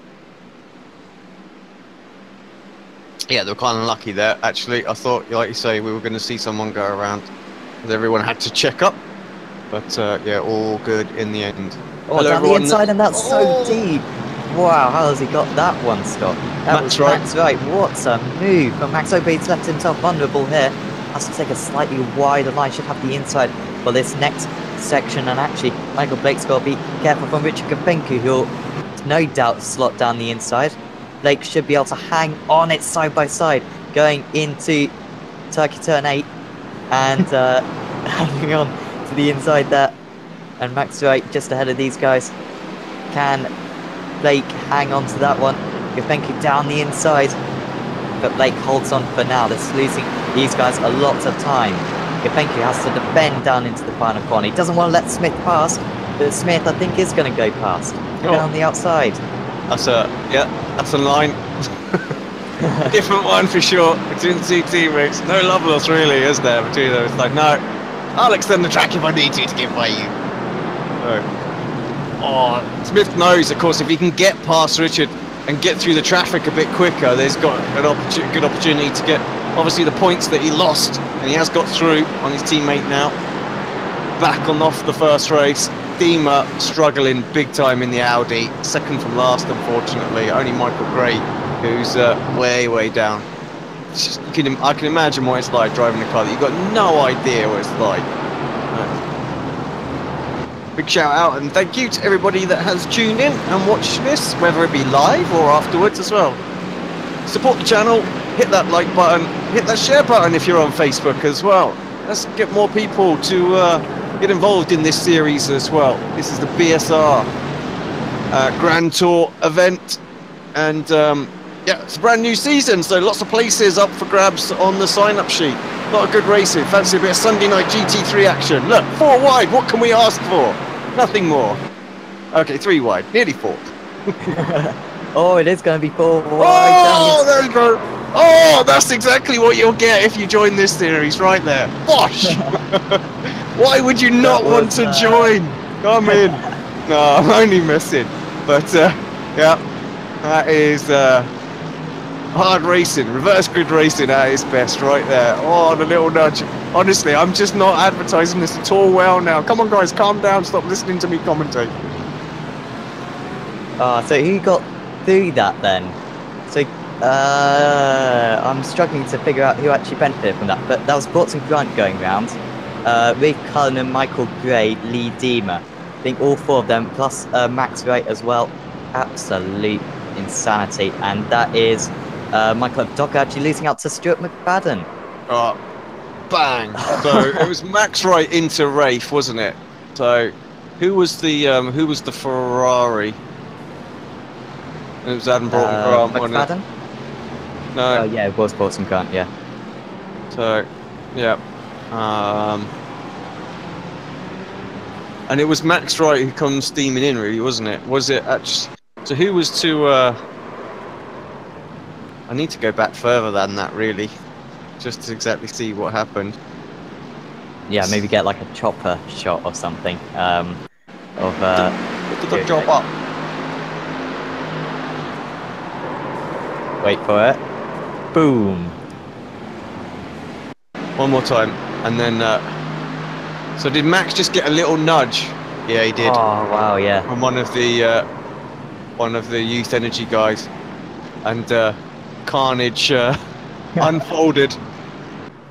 Yeah, they were kind of lucky there, actually. I thought, like you say, we were going to see someone go around, because everyone had to check up. But all good in the end. Oh, hello, down everyone. The inside, and that's so deep. Wow, how has he got that one stop? That was Max Wright. What a move. But Max Obaid's left himself vulnerable here. Has to take a slightly wider line. Should have the inside for this next section. And actually, Michael Blake's got to be careful from Richard Kopenko, who'll no doubt slot down the inside. Blake should be able to hang on it side by side, going into Turkey Turn 8 and hanging on to the inside there. And Max Wright just ahead of these guys. Can Blake hang on to that one? Kopenko down the inside, but Blake holds on for now. That's losing these guys a lot of time. Gafenki has to defend down into the final corner. He doesn't want to let Smith pass, but Smith, I think, is going to go past. Down the outside. That's a line. Different one for sure. Between two teammates. No love lost really, is there, between them? It's like, no, I'll extend the track if I need to get by you. Oh, Smith knows, of course, if he can get past Richard and get through the traffic a bit quicker, there's got an good opportunity to get, obviously, the points that he lost, and he has got through on his teammate now. Back on off the first race. Dima struggling big time in the Audi, second from last, unfortunately. Only Michael Gray, who's way down. I can imagine what it's like driving a car that you've got no idea what it's like. Big shout out and thank you to everybody that has tuned in and watched this, whether it be live or afterwards as well. Support the channel, hit that like button, hit that share button if you're on Facebook as well. Let's get more people to get involved in this series as well. This is the BSR Grand Tour event, and yeah, it's a brand new season, so lots of places up for grabs on the sign-up sheet. A lot of good racing. Fancy a bit of Sunday night GT3 action. Look, 4 wide. What can we ask for? Nothing more. Okay, 3 wide. Nearly 4. Oh, it is going to be 4 wide. Oh, there you go. Oh, that's exactly what you'll get if you join this series right there. Bosh! Why would you not want to join? Come in. No, I'm only messing. But, yeah, that is hard racing, reverse grid racing at its best right there. Oh, the little nudge. Honestly, I'm just not advertising this at all well now. Come on, guys, calm down. Stop listening to me commentate. So who got through that then? So I'm struggling to figure out who actually benefited from that. But that was Brooks and Grant going round. Rafe Cullen and Michael Gray, Lee Deemer. I think all 4 of them, plus Max Wright as well. Absolute insanity. And that is Michael Docker actually losing out to Stuart McFadden. Oh, bang! So it was Max Wright into Rafe, wasn't it? So who was the Ferrari? It was Adam Broughton Grant, wasn't it? No. Oh yeah, it was Broughton Grant. Yeah. So, yeah. And it was Max Wright who comes steaming in, really, wasn't it? Was it actually? So who was to? I need to go back further than that, really, just to exactly see what happened. Yeah, maybe get like a chopper shot or something. Of the chopper. Wait for it. Boom. One more time, and then. So did Max just get a little nudge? Yeah, he did. Oh wow, yeah. From one of the Youth Energy guys, and carnage unfolded.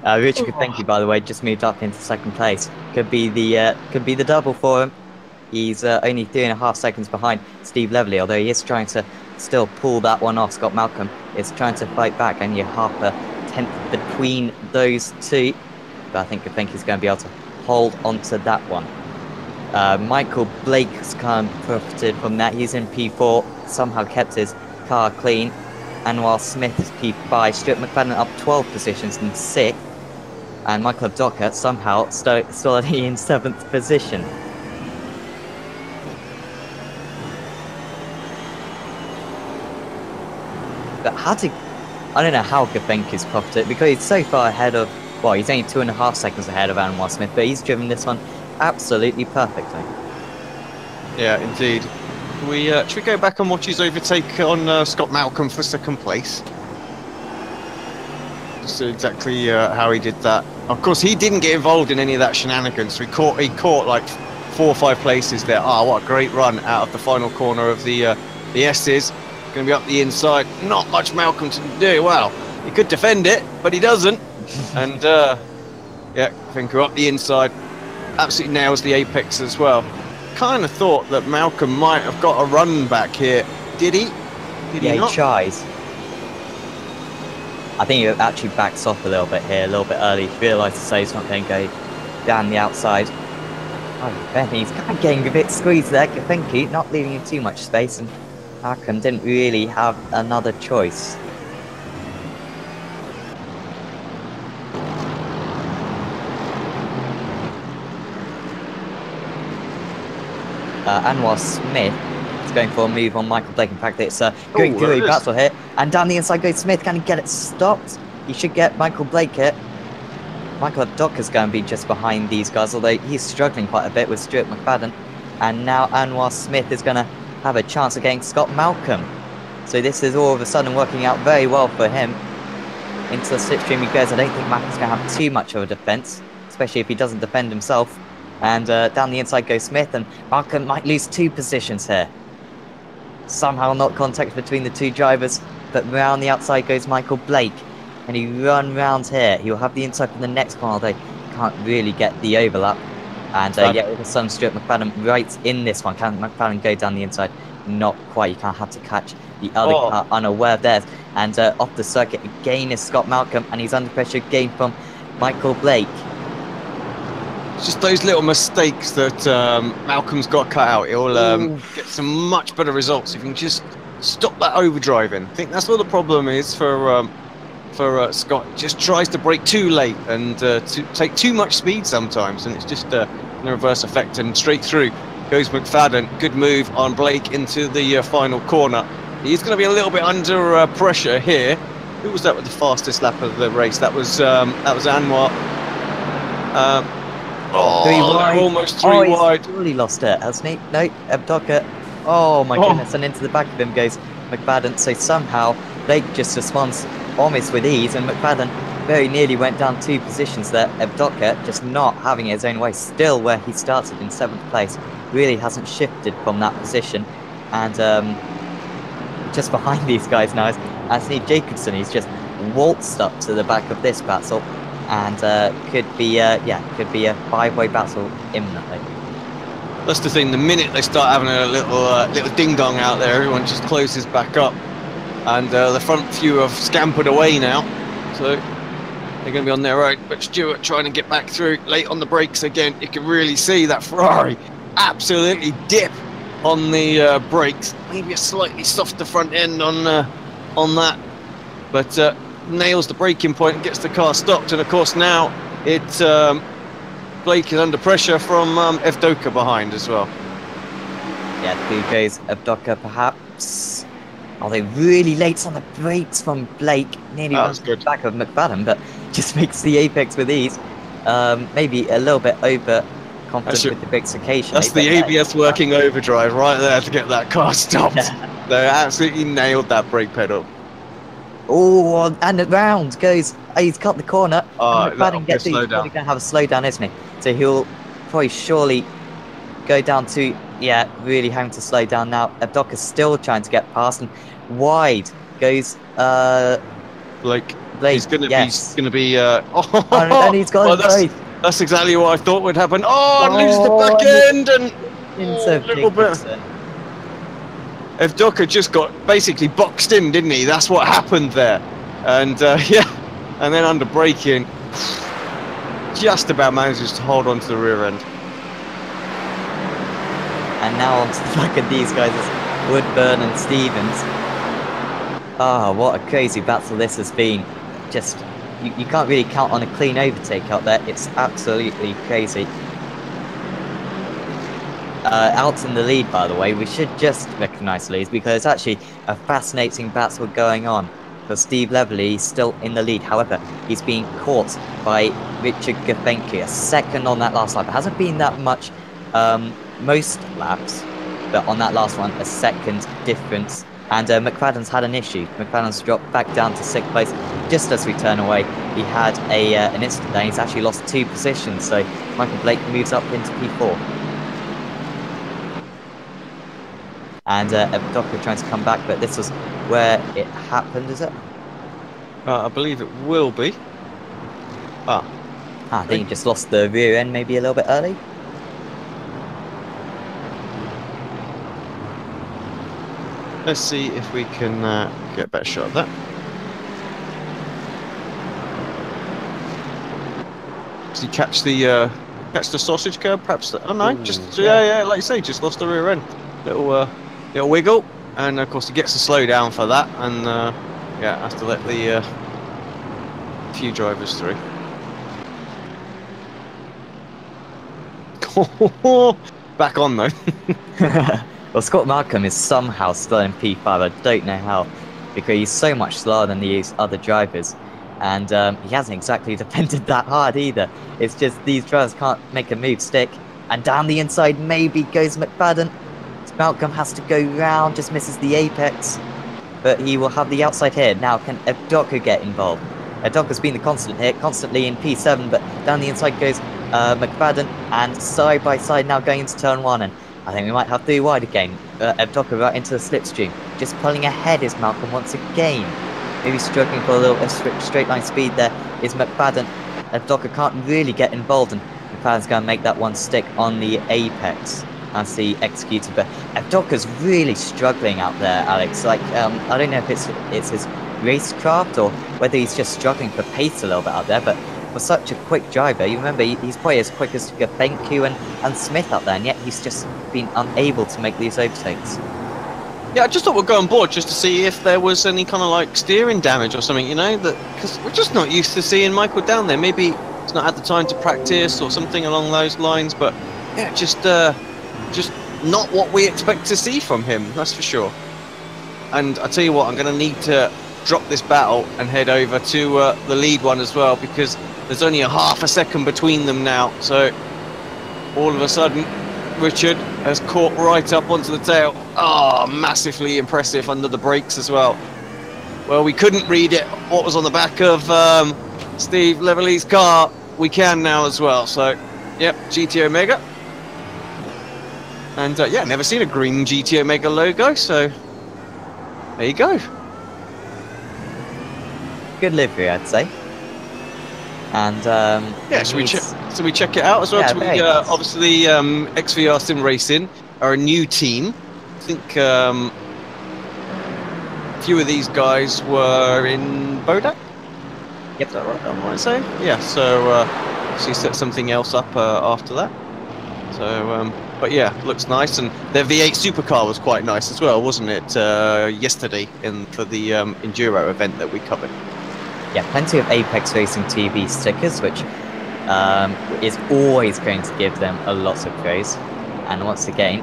Richard, thank you, by the way, just moved up into 2nd place. Could be the double for him. He's only 3.5 seconds behind Steve Leverley, although he is trying to still pull that one off. Scott Malcolm is trying to fight back, only a half a tenth between those two. But I think he's going to be able to hold onto that one. Michael Blake's kind of profited from that. He's in P4, somehow kept his car clean. And while Smith is P5, Stuart McFadden up 12 positions in 6th. And Michael Abdoka somehow still only in 7th position. But I don't know how Gafenki's profited, because he's so far ahead of, well, he's only 2.5 seconds ahead of Anwar Smith, but he's driven this one absolutely perfectly. Yeah, indeed. Should we go back and watch his overtake on Scott Malcolm for 2nd place? Just exactly how he did that. Of course, he didn't get involved in any of that shenanigans. So he caught like 4 or 5 places there. Ah, what a great run out of the final corner of the S's. Going to be up the inside. Not much Malcolm to do. Well, he could defend it, but he doesn't. And yeah, I think we're up the inside. Absolutely nails the apex as well. Kind of thought that Malcolm might have got a run back here. Did he? Did he not? He tries. I think he actually backs off a little bit here, a little bit early. He realised to say he's not going to go down the outside. Oh, Benny's kind of getting a bit squeezed there. Gafenki not leaving him too much space, and Malcolm didn't really have another choice. Anwar Smith is going for a move on Michael Blake. In fact, it's a great fury battle here. And down the inside goes Smith. Can he get it stopped? He should get Michael Blake hit. Michael Abdocker's going to be just behind these guys, although he's struggling quite a bit with Stuart McFadden. And now Anwar Smith is going to have a chance of getting Scott Malcolm. So this is all of a sudden working out very well for him. Into the slipstream he goes. I don't think Malcolm's going to have too much of a defence, especially if he doesn't defend himself. And down the inside goes Smith, and Malcolm might lose 2 positions here. Somehow not contact between the 2 drivers, but round the outside goes Michael Blake. And he run round here. He'll have the inside from the next one, although can't really get the overlap. And yeah, all of a sudden Stuart McFadden right in this one. Can McFadden go down the inside? Not quite. You can't have to catch the other car unaware of theirs. And off the circuit again is Scott Malcolm, and he's under pressure again from Michael Blake. It's just those little mistakes that Malcolm's got cut out. He'll get some much better results if you can just stop that overdriving. I think that's what the problem is for Scott. He just tries to brake too late and to take too much speed sometimes, and it's just a reverse effect. And straight through goes McFadden. Good move on Blake into the final corner. He's going to be a little bit under pressure here. Who was that with the fastest lap of the race? That was Anwar. 3 wide. Almost 3 wide. He's really lost it, hasn't he? No, Abdocker. Oh my goodness! And into the back of him goes McFadden. So somehow Blake just responds almost with ease, and McFadden very nearly went down 2 positions there. Abdocker just not having his own way, still where he started in 7th place. Really hasn't shifted from that position, and just behind these guys now is Anthony Jacobson. He's just waltzed up to the back of this battle, and could be a 5-way battle imminently. That's the thing. The minute they start having a little ding dong out there, everyone just closes back up, and the front few have scampered away now, so they're going to be on their own. But Stewart trying to get back through late on the brakes again. You can really see that Ferrari absolutely dip on the brakes. Maybe a slightly softer front end on that, but nails the braking point and gets the car stopped. And of course now Blake is under pressure from Evdoka behind as well. Yeah, through goes Evdoka perhaps. Are they really late on the brakes from Blake? Nearly runs to the back of McFadden, but just makes the apex with ease. Maybe a little bit over confident with the brakes occasionally. That's the ABS working overdrive right there to get that car stopped. They absolutely nailed that brake pedal. Oh, and around goes. He's cut the corner. McFadden gets through. He's probably going to have a slowdown, isn't he? So he'll probably surely go down to, really having to slow down now. Abdoka's still trying to get past, and wide goes Blake. He's going to be. And he's got that's exactly what I thought would happen. And lose the back end and into a little bit. Evdoka just got basically boxed in, didn't he? That's what happened there. And and then under braking, just about manages to hold on to the rear end. And now onto the back of these guys is Woodburn and Stevens. What a crazy battle this has been. Just, you can't really count on a clean overtake out there. It's absolutely crazy. Out in the lead, by the way, we should just recognise the leads, because it's actually a fascinating battle going on. For Steve Leverley, he's still in the lead. However, he's being caught by Richard Gafenki, a second on that last lap. It hasn't been that much most laps, but on that last one, a second difference. And McFadden's had an issue. McFadden's dropped back down to 6th place. Just as we turn away, he had an incident there. He's actually lost 2 positions, so Michael Blake moves up into P4. And Evdoka trying to come back, but this was where it happened, is it? I believe it will be. I think he just lost the rear end maybe a little bit early. Let's see if we can get a better shot of that. Did he catch the sausage curb? Perhaps. Oh no, just like you say, just lost the rear end. Little wiggle, and of course he gets a slow down for that, and has to let the few drivers through. back on though. Well, Scott Markham is somehow still in P5. I don't know how, because he's so much slower than these other drivers. And he hasn't exactly defended that hard either. It's just these drivers can't make a move stick. And down the inside maybe goes McFadden. Malcolm has to go round, just misses the apex. But he will have the outside here. Now can Evdoka get involved? Evdoka's been the constant here, constantly in P7, but down the inside goes McFadden, and side by side now going into turn 1. And I think we might have 3 wide again. Evdoka right into the slipstream. Just pulling ahead is Malcolm once again. Maybe struggling for a little straight line speed there is McFadden. Evdoka can't really get involved, and McFadden's going to make that one stick on the apex as he executed. But Evdoka's really struggling out there, Alex. Like, I don't know if it's his racecraft or whether he's just struggling for pace a little bit out there, but for such a quick driver, you remember he's probably as quick as Gabenku and Smith out there, and yet he's just been unable to make these overtakes. Yeah, I just thought we'd go on board just to see if there was any kind of like steering damage or something, you know, that because we're just not used to seeing Michael down there. Maybe he's not had the time to practice or something along those lines, but yeah, just not what we expect to see from him, that's for sure. And I tell you what, I'm going to need to drop this battle and head over to the lead one as well, because there's only a half a second between them now. So all of a sudden, Richard has caught right up onto the tail. Oh, massively impressive under the brakes as well. Well, we couldn't read it, what was on the back of Steve Leverley's car. We can now as well. So, yep, GT Omega. And yeah, never seen a green GT Omega logo, so there you go. Good livery, I'd say. And yeah, should we check it out as well? Yeah, obviously, XVR Sim Racing are a new team. I think a few of these guys were in Bodak. Yep, is that right? Am I saying? Yeah. So she set something else up after that. So, but yeah, looks nice, and their V8 supercar was quite nice as well, wasn't it? Yesterday for the enduro event that we covered. Yeah, plenty of Apex Racing TV stickers, which is always going to give them a lot of praise. And once again,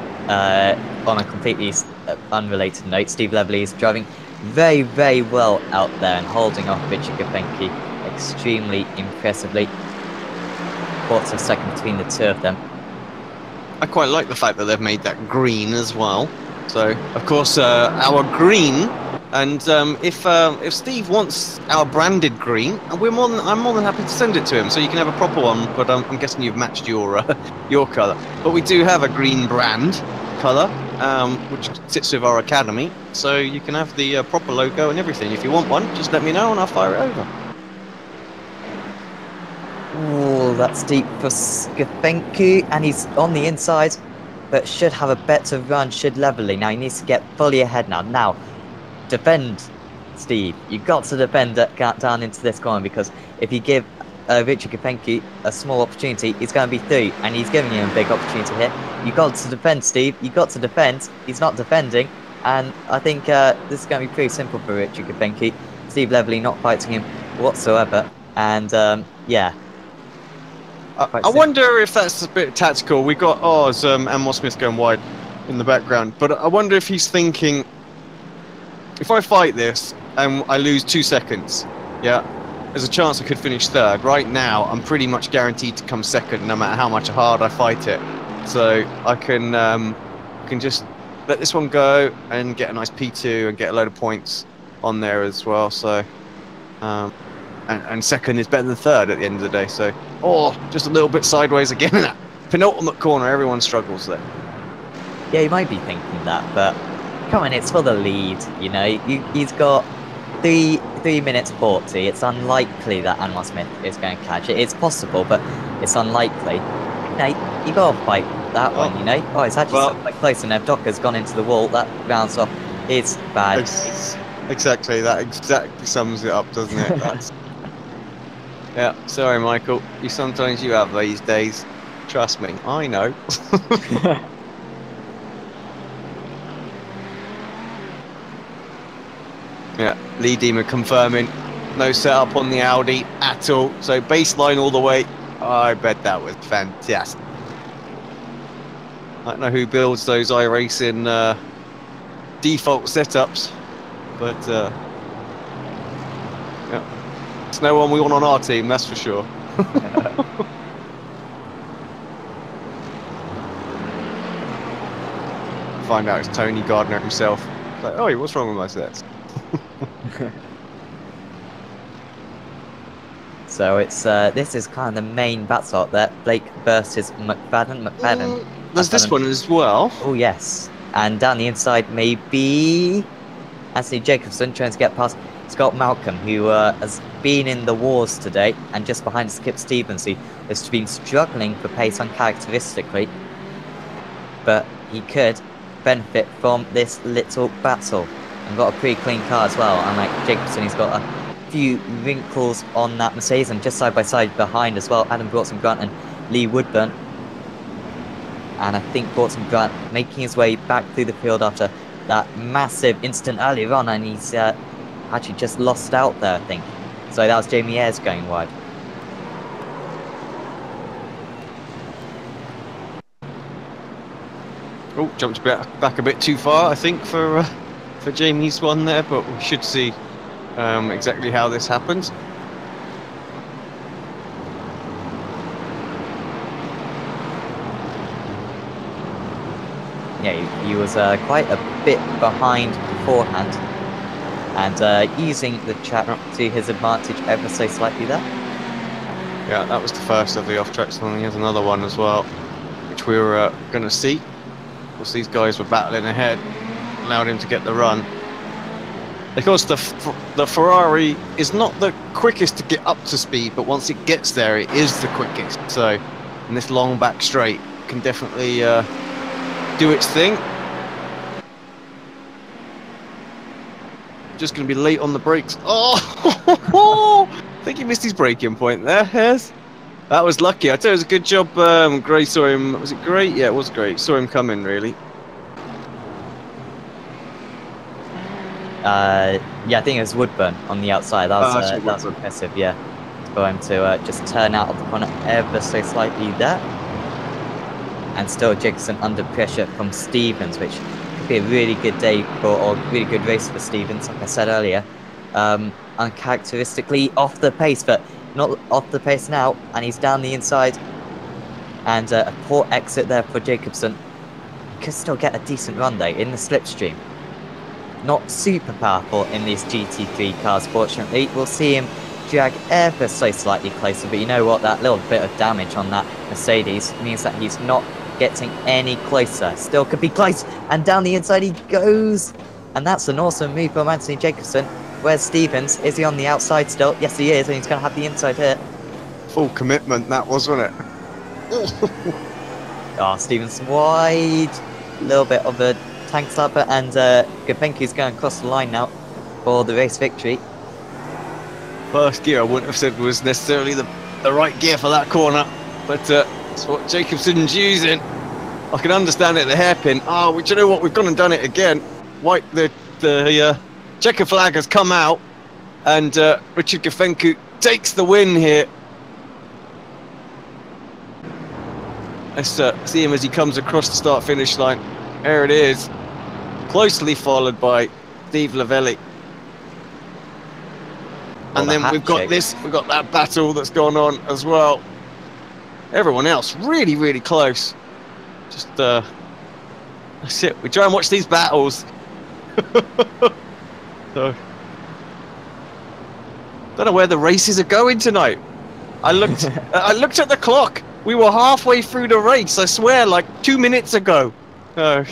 on a completely unrelated note, Steve Leverley is driving very, very well out there and holding off Richard Gabenki extremely impressively. Quarter of a second between the two of them. I quite like the fact that they've made that green as well. So, of course, our green. And if Steve wants our branded green, I'm more than happy to send it to him, so you can have a proper one. But I'm guessing you've matched your colour. But we do have a green brand colour, which sits with our academy, so you can have the proper logo and everything. If you want one, just let me know and I'll fire it over. Oh, that's deep for Skavenku, and he's on the inside, but should have a better run. Should Leverley now. He needs to get fully ahead now. Now. Defend, Steve. You've got to defend that down into this corner, because if you give Richard Gabenki a small opportunity, he's going to be through, and he's giving you a big opportunity here. You've got to defend, Steve. You've got to defend. He's not defending, and I think this is going to be pretty simple for Richard Gabenki. Steve Leverley not fighting him whatsoever, and yeah. I wonder if that's a bit tactical. We got Oz and Moss Smith going wide in the background, but I wonder if he's thinking, if I fight this and I lose 2 seconds, yeah, there's a chance I could finish third. Right now, I'm pretty much guaranteed to come second, no matter how much hard I fight it. So I can just let this one go and get a nice P2 and get a load of points on there as well. So, and second is better than third at the end of the day. So, just a little bit sideways again in that penultimate corner. Everyone struggles there. Yeah, you might be thinking that, but come on, it's for the lead, you know. He's got 3 minutes 40. It's unlikely that Anwar Smith is going to catch it. It's possible, but it's unlikely. You know, you got to fight that one, you know. Oh, it's actually quite close, and Evdoka's gone into the wall. That rounds off his bad. Exactly, that exactly sums it up, doesn't it? That's... Yeah, sorry, Michael. Sometimes you have these days. Trust me, I know. Yeah, Lee Deemer confirming no setup on the Audi at all. So baseline all the way. I bet that was fantastic. I don't know who builds those iRacing default setups, but yeah, it's no one we want on our team, that's for sure. Find out it's Tony Gardner himself. It's like, oh, what's wrong with my sets? So it's this is kind of the main battle slot there. Blake versus McFadden. There's this one as well. Oh yes, and down the inside maybe Anthony Jacobson trying to get past Scott Malcolm, who has been in the wars today, and just behind Skip Stevens, who has been struggling for pace uncharacteristically, but he could benefit from this little battle and got a pretty clean car as well. Unlike Jacobson, he's got a few wrinkles on that Mercedes, and just side by side behind as well, Adam Broughton Grant and Lee Woodburn. And I think Broughton Grant making his way back through the field after that massive incident earlier on, and he's actually just lost out there, I think. So that was Jamie Ayres going wide. Oh, jumped back a bit too far, I think, for Jamie's one there, but we should see exactly how this happens. Yeah, he was quite a bit behind beforehand, and using the track to his advantage ever so slightly there. Yeah, that was the first of the off-tracks, and he has another one as well, which we were going to see. Of course, these guys were battling ahead, allowed him to get the run. Of course, the Ferrari is not the quickest to get up to speed, but once it gets there, it is the quickest. So, in this long back straight, can definitely do its thing. Just going to be late on the brakes. Oh, I think he missed his braking point there. Yes, that was lucky. I tell you, it was a good job. Gray saw him. Was it Gray? Yeah, it was Gray. Saw him coming, really. Yeah, I think it was Woodburn on the outside. That was impressive. Yeah, for him to just turn out of the corner ever so slightly there. And still Jacobson under pressure from Stevens, which could be a really good day or really good race for Stevens, like I said earlier. Uncharacteristically off the pace, but not off the pace now, and he's down the inside. And a poor exit there for Jacobson. Could still get a decent run though in the slipstream. Not super powerful in these GT3 cars, fortunately. We'll see him drag ever so slightly closer, but you know what? That little bit of damage on that Mercedes means that he's not getting any closer. Still could be close, and down the inside he goes. And that's an awesome move from Anthony Jacobson. Where's Stevens? Is he on the outside still? Yes, he is, and he's going to have the inside hit. Full commitment, that was, wasn't it? Oh, Stevens wide. A little bit of a tank slapper, and Gapenku's going across the line now for the race victory. First gear I wouldn't have said was necessarily the right gear for that corner, but that's what Jacobson's using. I can understand it at the hairpin. Oh, but you know what? We've gone and done it again. White, the checker flag has come out, and Richard Gapenku takes the win here. Let's see him as he comes across the start-finish line. There it is, closely followed by Steve Lavelli. And then we've got that battle that's gone on as well. Everyone else really, really close. Just that's it. We try and watch these battles. So don't know where the races are going tonight. I looked at the clock. We were halfway through the race, I swear, like 2 minutes ago. But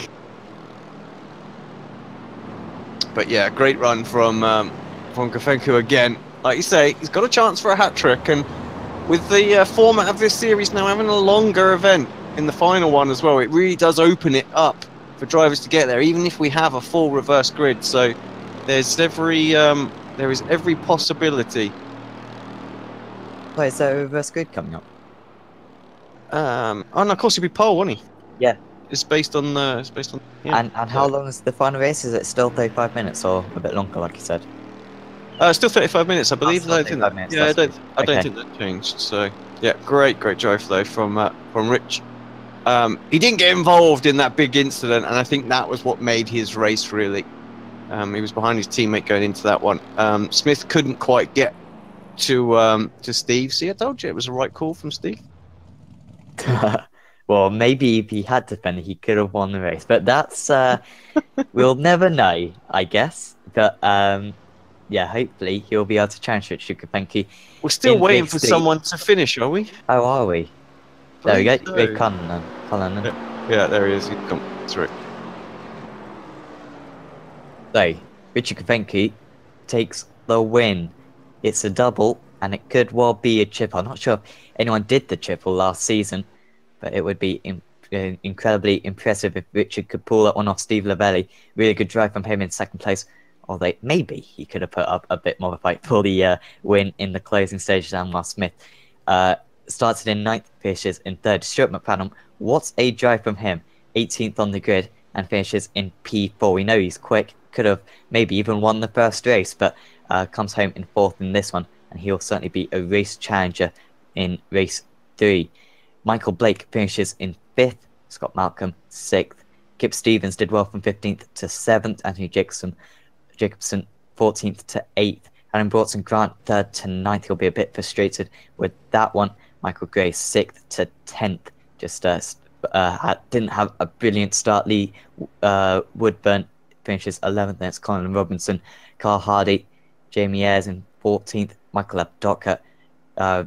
yeah, great run from Gapenku again. Like you say, he's got a chance for a hat-trick, and with the format of this series now having a longer event in the final one as well, it really does open it up for drivers to get there, even if we have a full reverse grid. So there is every possibility. Wait, is there a reverse grid coming up? Oh, and of course he'd be pole, wouldn't he? Yeah. It's based on yeah. And how long is the final race? Is it still 35 minutes or a bit longer, like you said? Still 35 minutes, I believe. I don't think that changed. So yeah, great drive though from Rich. He didn't get involved in that big incident, and I think that was what made his race really. He was behind his teammate going into that one. Smith couldn't quite get to Steve. See, I told you it was a right call from Steve. Well, maybe if he had defended, he could have won the race. But that's we'll never know, I guess. But yeah, hopefully he'll be able to challenge Richard Kapenki. We're still in waiting race for 3. someone to finish, are we? Oh, are we? There we go. Please Ray do. Cullinan. Yeah, there he is. He's come through. So, Richard Kapenki takes the win. It's a double, and it could well be a triple. I'm not sure if anyone did the triple last season, but it would be incredibly impressive if Richard could pull that one off Steve Lavelli. Really good drive from him in second place. Although maybe he could have put up a bit more of a fight for the win in the closing stages. And while Smith started in 9th, finishes in 3rd. Stuart McFadden, what a drive from him. 18th on the grid and finishes in P4. We know he's quick. Could have maybe even won the first race, but comes home in 4th in this one. And he'll certainly be a race challenger in race 3. Michael Blake finishes in 5th. Scott Malcolm 6th. Kip Stevens did well from 15th to 7th. Anthony Jacobson 14th to 8th. Adam Broughton Grant 3rd to 9th. He'll be a bit frustrated with that one. Michael Gray 6th to 10th. Just didn't have a brilliant start. Lee Woodburn finishes 11th. Then it's Colin Robinson, Carl Hardy, Jamie Ayres in 14th. Michael Abdoka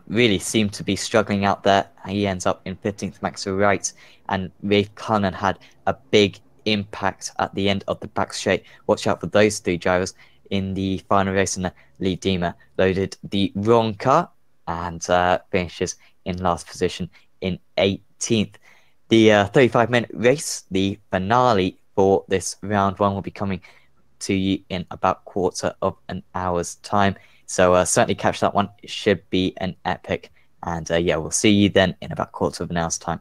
really seemed to be struggling out there. He ends up in 15th. Max Wright and Rafe Cullinan had a big impact at the end of the back straight. Watch out for those 3 drivers in the final race. And Lee Deemer loaded the wrong car and finishes in last position in 18th. The 35-minute race, the finale for this round 1, will be coming to you in about quarter of an hour's time. So certainly catch that one. It should be an epic. And yeah, we'll see you then in about quarter of an hour's time.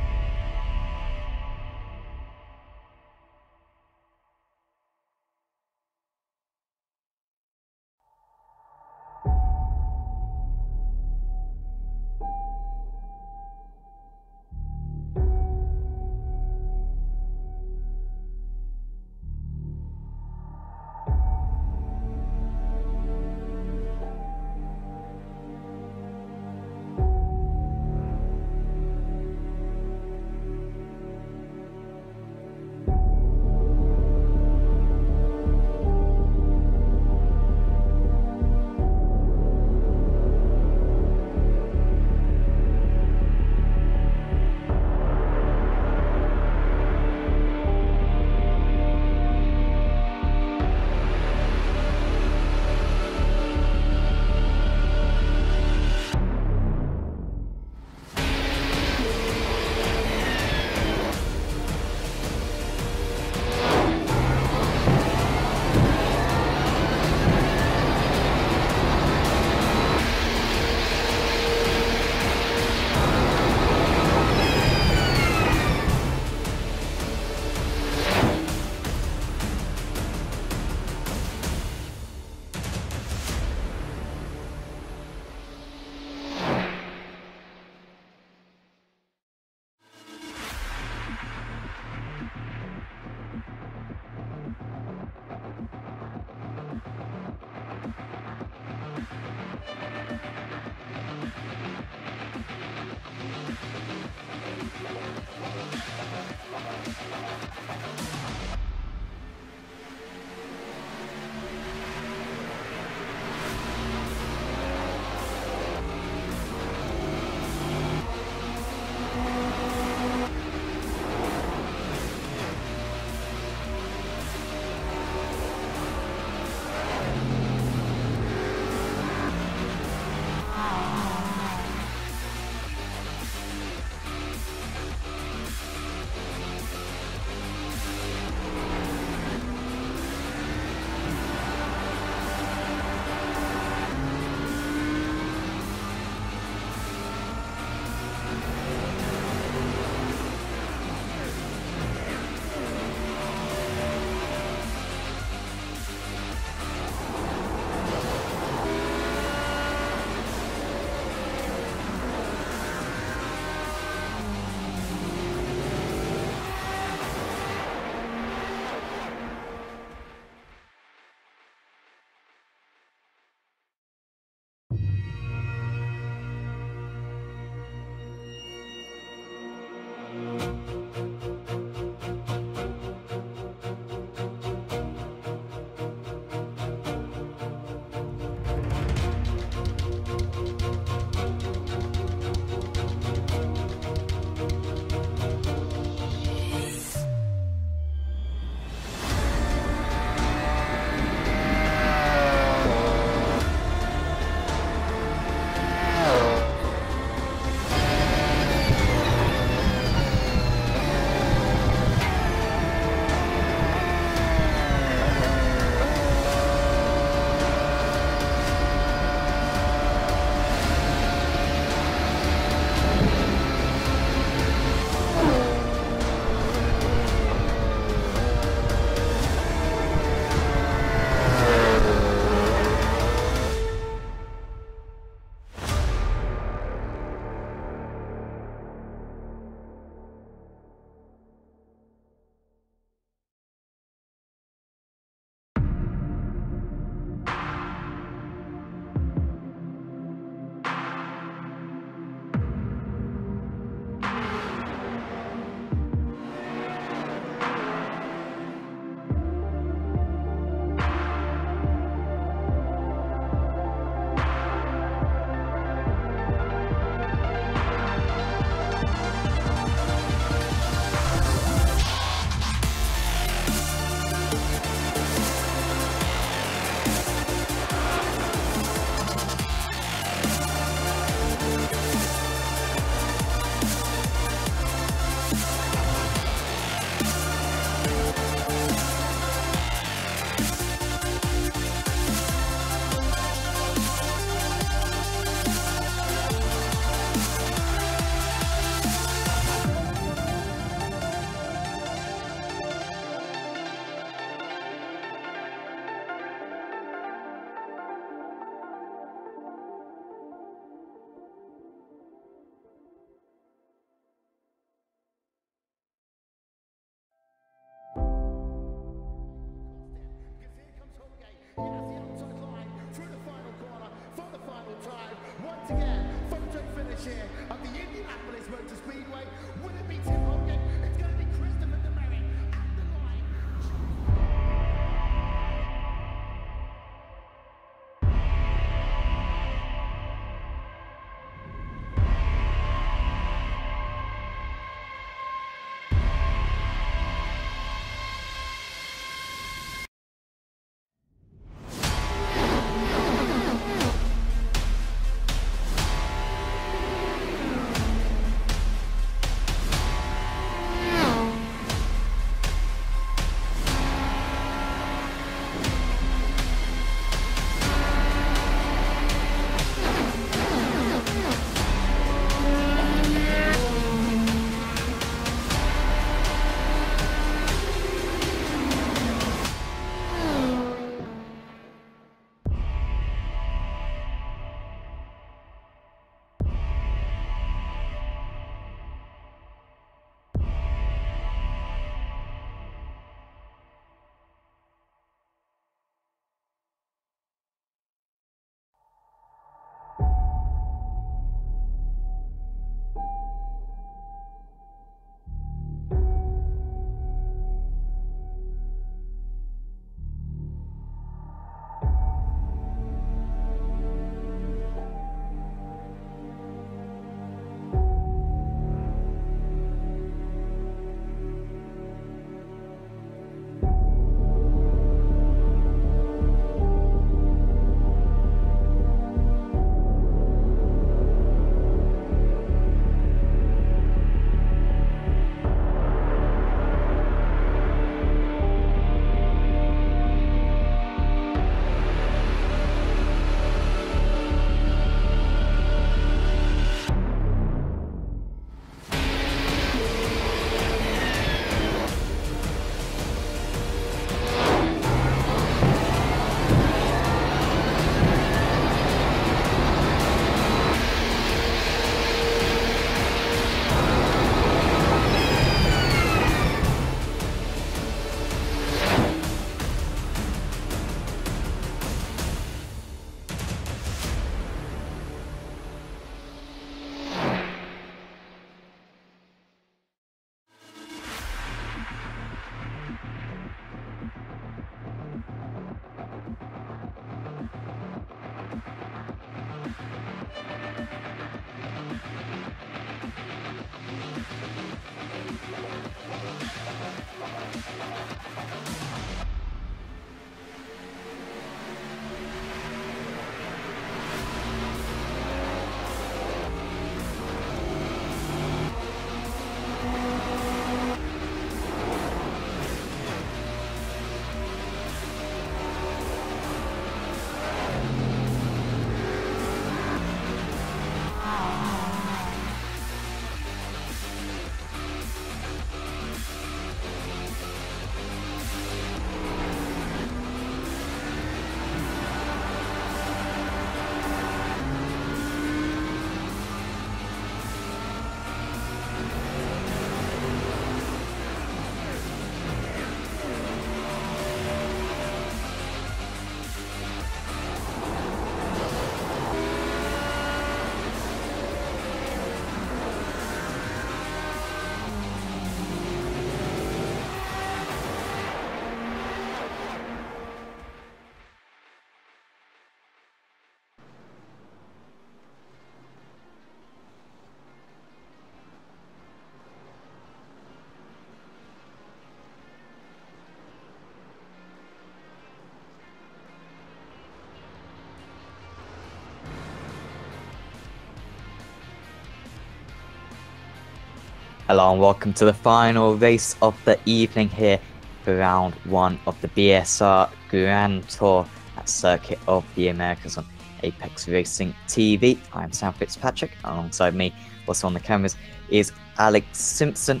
Hello and welcome to the final race of the evening here for round 1 of the BSR Grand Tour at Circuit of the Americas on Apex Racing TV. I'm Sam Fitzpatrick. Alongside me, also on the cameras, is Alex Simpson.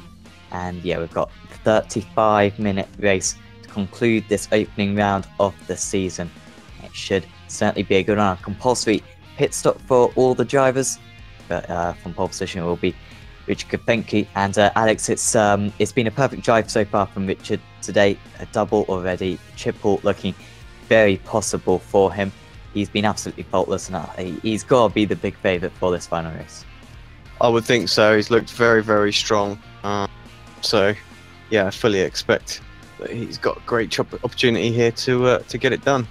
And yeah, we've got a 35-minute race to conclude this opening round of the season. It should certainly be a good one. A compulsory pit stop for all the drivers, but from pole position it will be Richard Kopenke. And Alex, it's been a perfect drive so far from Richard today. A double already, triple looking very possible for him. He's been absolutely faultless, and he's got to be the big favourite for this final race. I would think so. He's looked very, very strong. So, yeah, I fully expect that he's got a great opportunity here to get it done.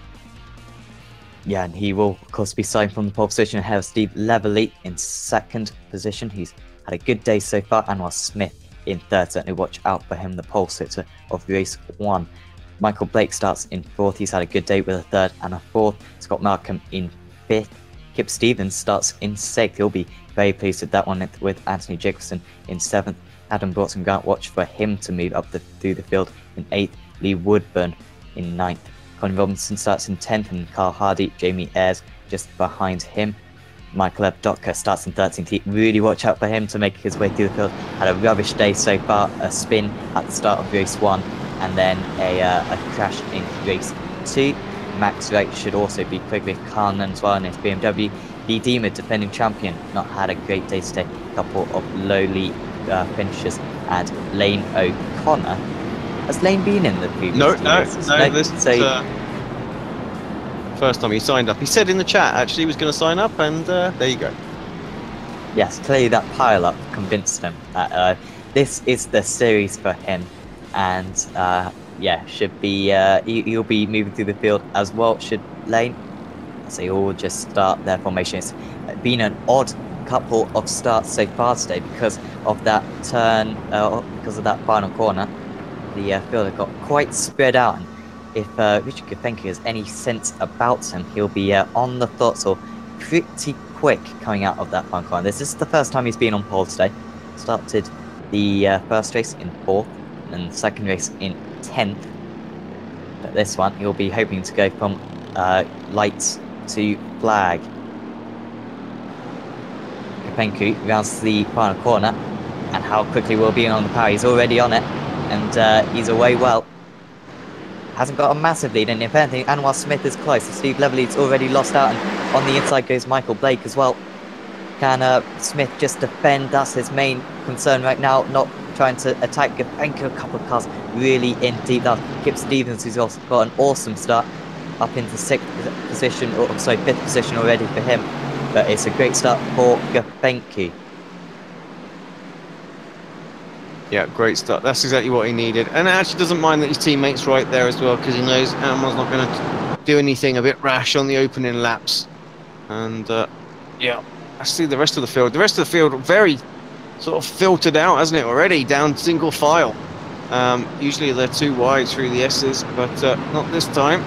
Yeah, and he will, of course, be signed from the pole position ahead of Steve Leverley in second position. He's had a good day so far, and while Smith in third. Certainly watch out for him, the pole sitter of race 1. Michael Blake starts in fourth. He's had a good day with a third and a fourth. Scott Malcolm in fifth. Kip Stevens starts in sixth. He'll be very pleased with that one, with Anthony Jacobson in seventh. Adam Broughton Grant, watch for him to move up through the field in eighth. Lee Woodburn in ninth. Colin Robinson starts in 10th, and Carl Hardy, Jamie Ayres just behind him. Michael Abdotka starts in 13th. Really watch out for him to make his way through the field. Had a rubbish day so far. A spin at the start of race 1, and then a crash in race 2. Max Wright should also be quick with Carlin as well in his BMW. Lee Deemer, defending champion, not had a great day today. A couple of lowly finishes. And Lane O'Connor. Has Lane been in the previous races? No. This is first time he signed up. He said in the chat actually he was going to sign up, and there you go. Yes, clearly that pile-up convinced him that this is the series for him, and yeah, should be he'll be moving through the field as well. Should Lane, so they all just start their formation. It's been an odd couple of starts so far today because of that turn, because of that final corner. The field got quite spread out, and if Richard Kopenke has any sense about him, he'll be on the thoughts or pretty quick coming out of that final corner. This is the first time he's been on pole today. Started the first race in 4th and the second race in 10th. But this one, he'll be hoping to go from lights to flag. Kopenke rounds the final corner, and how quickly will be on the power. He's already on it, and he's away well. Hasn't got a massive lead, and if anything, Anwar Smith is close. Steve Leverley's already lost out, and on the inside goes Michael Blake as well. Can Smith just defend? That's his main concern right now, not trying to attack Kopenke. A couple of cars really in deep. That's Kip Stevens, who's also got an awesome start up into 6th position, or sorry, 5th position already for him. But it's a great start for Kopenke. Yeah, great start. That's exactly what he needed. And actually doesn't mind that his teammate's right there as well, because he knows Anwar's not going to do anything a bit rash on the opening laps. And yeah, I see the rest of the field. The rest of the field very sort of filtered out, hasn't it, already? Down single file. Usually they're too wide through the S's, but not this time.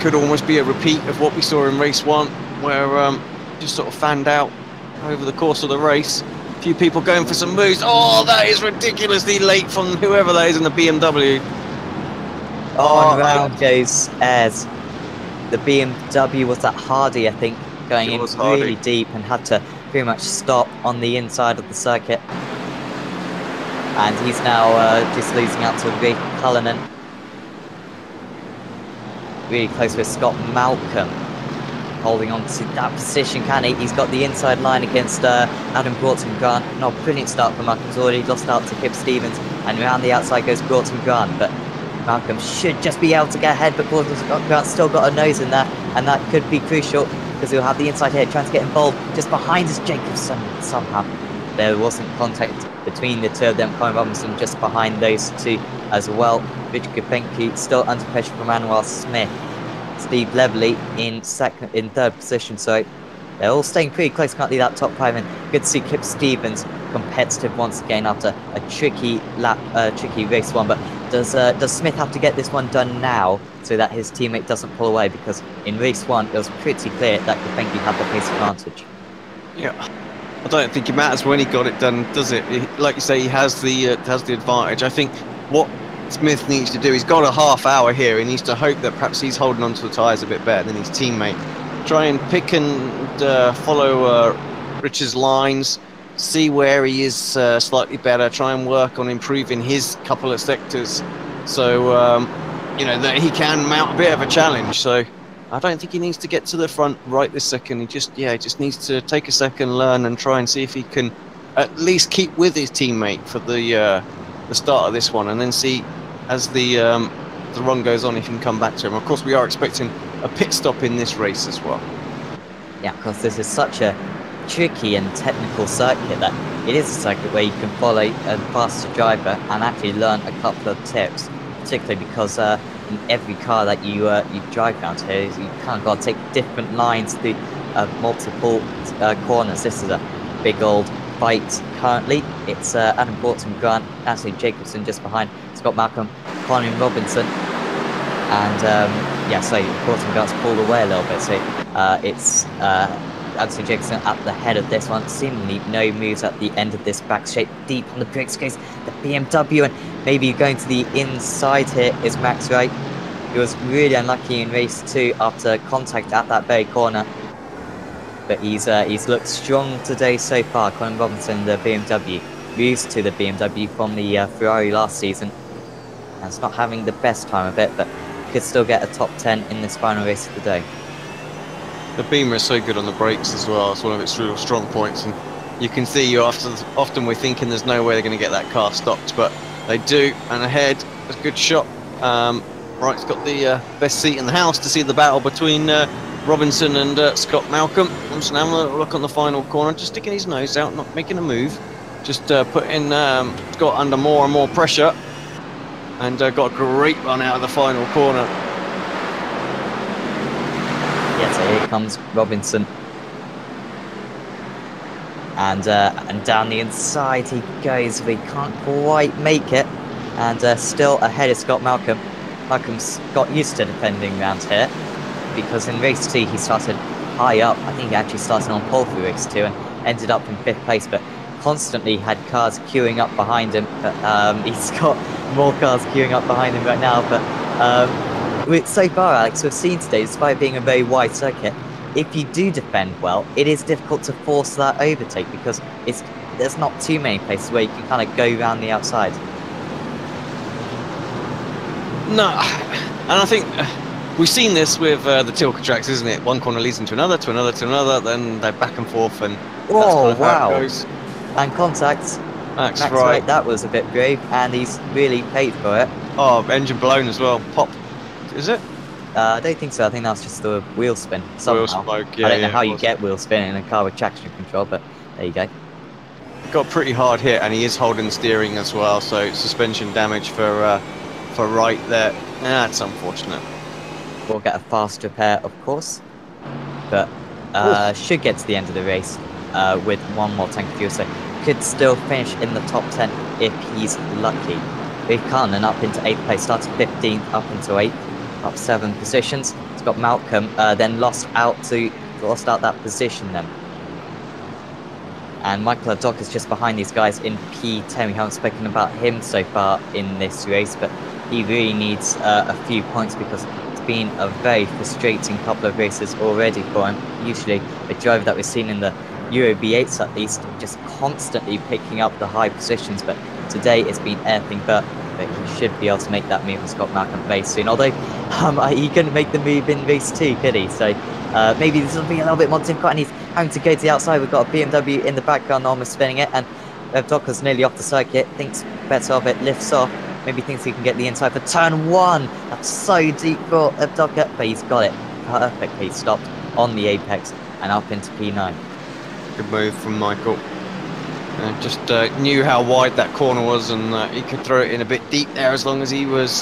Could almost be a repeat of what we saw in race 1, where just sort of fanned out over the course of the race. A few people going for some moves. Oh, that is ridiculously late from whoever that is in the BMW. Oh, and round goes Ayres. The BMW was that Hardy, I think, going in really deep, and had to pretty much stop on the inside of the circuit. And he's now just losing out to Ray Cullinan. Really close with Scott Malcolm. Holding on to that position, can he? He's got the inside line against Adam Broughton Grant. No, brilliant start for Malcolm. He's already lost out to Kip Stevens, and around the outside goes Broughton Grant. But Malcolm should just be able to get ahead, but Broughton Grant's still got a nose in there, and that could be crucial because he'll have the inside here trying to get involved. Just behind is Jacobson somehow. There wasn't contact between the two of them. Colin Robinson just behind those two as well. Richard Kopenke still under pressure from Anwar Smith. Steve Leverley in 3rd position, so they're all staying pretty close. Can't leave that top 5, and good to see Kip Stevens competitive once again after a tricky race 1. But does Smith have to get this one done now so that his teammate doesn't pull away? Because in race 1 it was pretty clear that Kopenke had the pace advantage. Yeah, I don't think it matters when he got it done, does it? Like you say, he has the advantage. I think what Smith needs to do, he's got a half hour here. He needs to hope that perhaps he's holding onto the tyres a bit better than his teammate. Try and pick and follow Rich's lines, see where he is slightly better. Try and work on improving his couple of sectors, so you know, that he can mount a bit of a challenge. So I don't think he needs to get to the front right this second. He just needs to take a second, learn, and try and see if he can at least keep with his teammate for the start of this one, and then see as the run goes on if he can come back to him. Of course, we are expecting a pit stop in this race as well. Yeah, because this is such a tricky and technical circuit that it is a circuit where you can follow a faster driver and actually learn a couple of tips, particularly because in every car that you drive around here, you kind of got to take different lines through multiple corners. This is a big old fight currently. It's Adam Borton, Grant, Anthony Jacobson just behind, Scott Malcolm, Colin Robinson, and yeah, so Borton Grant's pulled away a little bit, so it's Anthony Jacobson at the head of this one. Seemingly no moves at the end of this back straight. Deep on the brakes goes the BMW, and maybe going to the inside here is Max Wright. He was really unlucky in race 2 after contact at that very corner, but he's looked strong today so far. Colin Robinson, the BMW, moves to the BMW from the Ferrari last season, and it's not having the best time of it, but could still get a top 10 in this final race of the day. The Beamer is so good on the brakes as well. It's one of its real strong points, and you can see often we're thinking there's no way they're going to get that car stopped, but they do. And ahead, a good shot. Wright's got the best seat in the house to see the battle between Robinson and Scott Malcolm. I'm just having a look on the final corner, just sticking his nose out, not making a move, just putting Scott under more and more pressure, and got a great run out of the final corner. Yeah, so here comes Robinson, and down the inside he goes, but he can't quite make it, and still ahead is Scott Malcolm. Malcolm's got used to defending around here, because in race 2 he started high up. I think he actually started on pole for race 2 and ended up in 5th place, but constantly had cars queuing up behind him. But he's got more cars queuing up behind him right now, but so far, Alex, we've seen today, despite being a very wide circuit, if you do defend well, it is difficult to force that overtake, because there's not too many places where you can kind of go around the outside. No, and I think we've seen this with the Tilke tracks, isn't it? One corner leads into another, to another, to another, then they're back and forth, and that's kind of how it goes. And contact. Max Wright, that was a bit brave, and he's really paid for it. Oh, engine blown as well. Pop. Is it? I don't think so. I think that's just the wheel spin. Somehow. Wheel smoke, yeah, I don't know how you get wheel spin in a car with traction control, but there you go. Got a pretty hard hit, and he is holding steering as well, so suspension damage for Wright there. That's unfortunate. We'll get a fast repair, of course, but should get to the end of the race with one more tank of fuel, so could still finish in the top 10 if he's lucky. We've Carlin up into 8th place, started 15th, up into 8th, up 7 positions. It's got Malcolm, then lost out that position then. And Michael Adok is just behind these guys in P10. We haven't spoken about him so far in this race, but he really needs a few points, because it's been a very frustrating couple of races already for him. Usually a driver that we've seen in the Euro V8s at least, just constantly picking up the high positions, but today it's been anything but he should be able to make that move with Scott Malcolm very soon. Although he couldn't make the move in race 2, could he? So maybe this will be a little bit more difficult, and he's having to go to the outside. We've got a BMW in the background almost spinning it, and Docker's nearly off the circuit, thinks better of it, lifts off, maybe thinks he can get the inside for turn 1. That's so deep for Docker, but he's got it perfectly. Stopped on the apex and up into P9. Good move from Michael. Just knew how wide that corner was, and he could throw it in a bit deep there as long as he was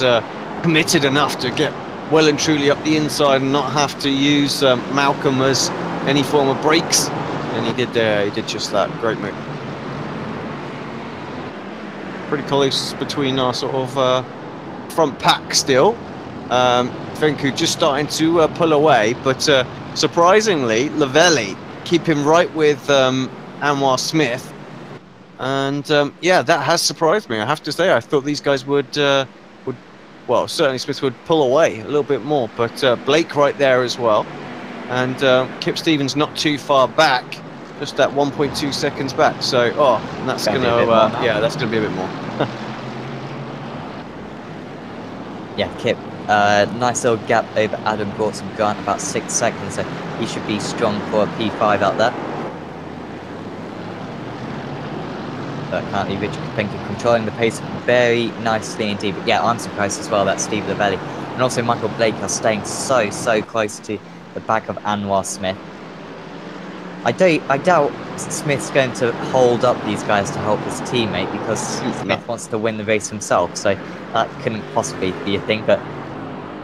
committed enough to get well and truly up the inside and not have to use Malcolm as any form of brakes. And he did there. He did just that. Great move. Pretty close between our sort of front pack still. Venku just starting to pull away, but surprisingly, Lavelli keeping right with Anwar Smith. And yeah, that has surprised me. I have to say, I thought these guys would, well, certainly Smith would pull away a little bit more, but Blake right there as well. And Kip Stevens not too far back, just at 1.2 seconds back. So, and that's going to, yeah, that's going to be a bit more. Yeah, Kip, nice little gap over Adam Broughton Grant, about 6 seconds, so he should be strong for a P5 out there. But currently Richard Kopenka controlling the pace very nicely indeed. But yeah, I'm surprised as well that Steve Lavelli and also Michael Blake are staying so close to the back of Anwar Smith. I doubt Smith's going to hold up these guys to help his teammate, because Smith wants to win the race himself, so that couldn't possibly be a thing. But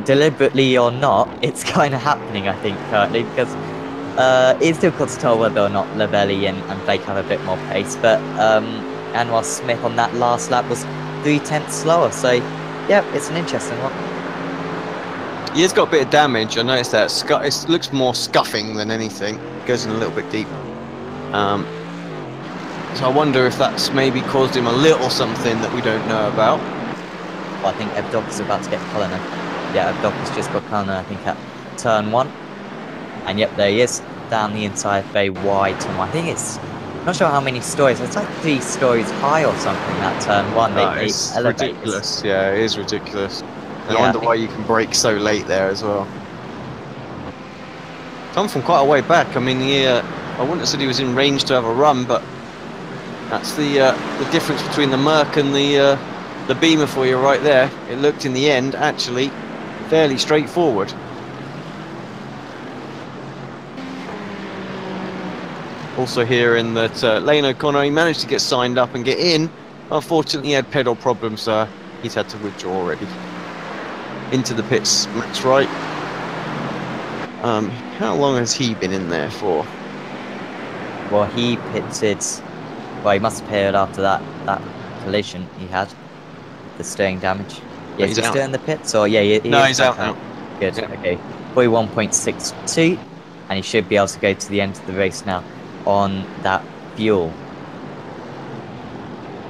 deliberately or not, it's kind of happening, I think, currently, because it's difficult to tell whether or not Lavelli and Blake have a bit more pace. But Anwar Smith on that last lap was 0.3 slower, so yeah, it's an interesting one. He has got a bit of damage. I noticed that. It looks more scuffing than anything. It goes in a little bit deep. So I wonder if that's maybe caused him a little something that we don't know about. Well, I think Evdok is about to get Cullinan. Yeah, Evdok has just got Cullinan, I think, at turn 1. And yep, there he is, down the inside very wide turn 1. I think it's, I'm not sure how many stories, it's like 3 stories high or something, that turn 1. It's ridiculous. Yeah, it is ridiculous. And yeah, I wonder why you can brake so late there as well. Come from quite a way back. I mean, I wouldn't have said he was in range to have a run, but that's the difference between the Merc and the Beamer for you right there. It looked in the end actually fairly straightforward. Also hearing that Lane O'Connor, he managed to get signed up and get in. Unfortunately, he had pedal problems, so he's had to withdraw already. Into the pits, Max Wright. How long has he been in there for? Well, he pitted. Well, he must have pitted after that collision he had, the steering damage. Yeah, is he still in the pits, or yeah? He's out now. Good. Yeah. Okay. 41.62, and he should be able to go to the end of the race now on that fuel.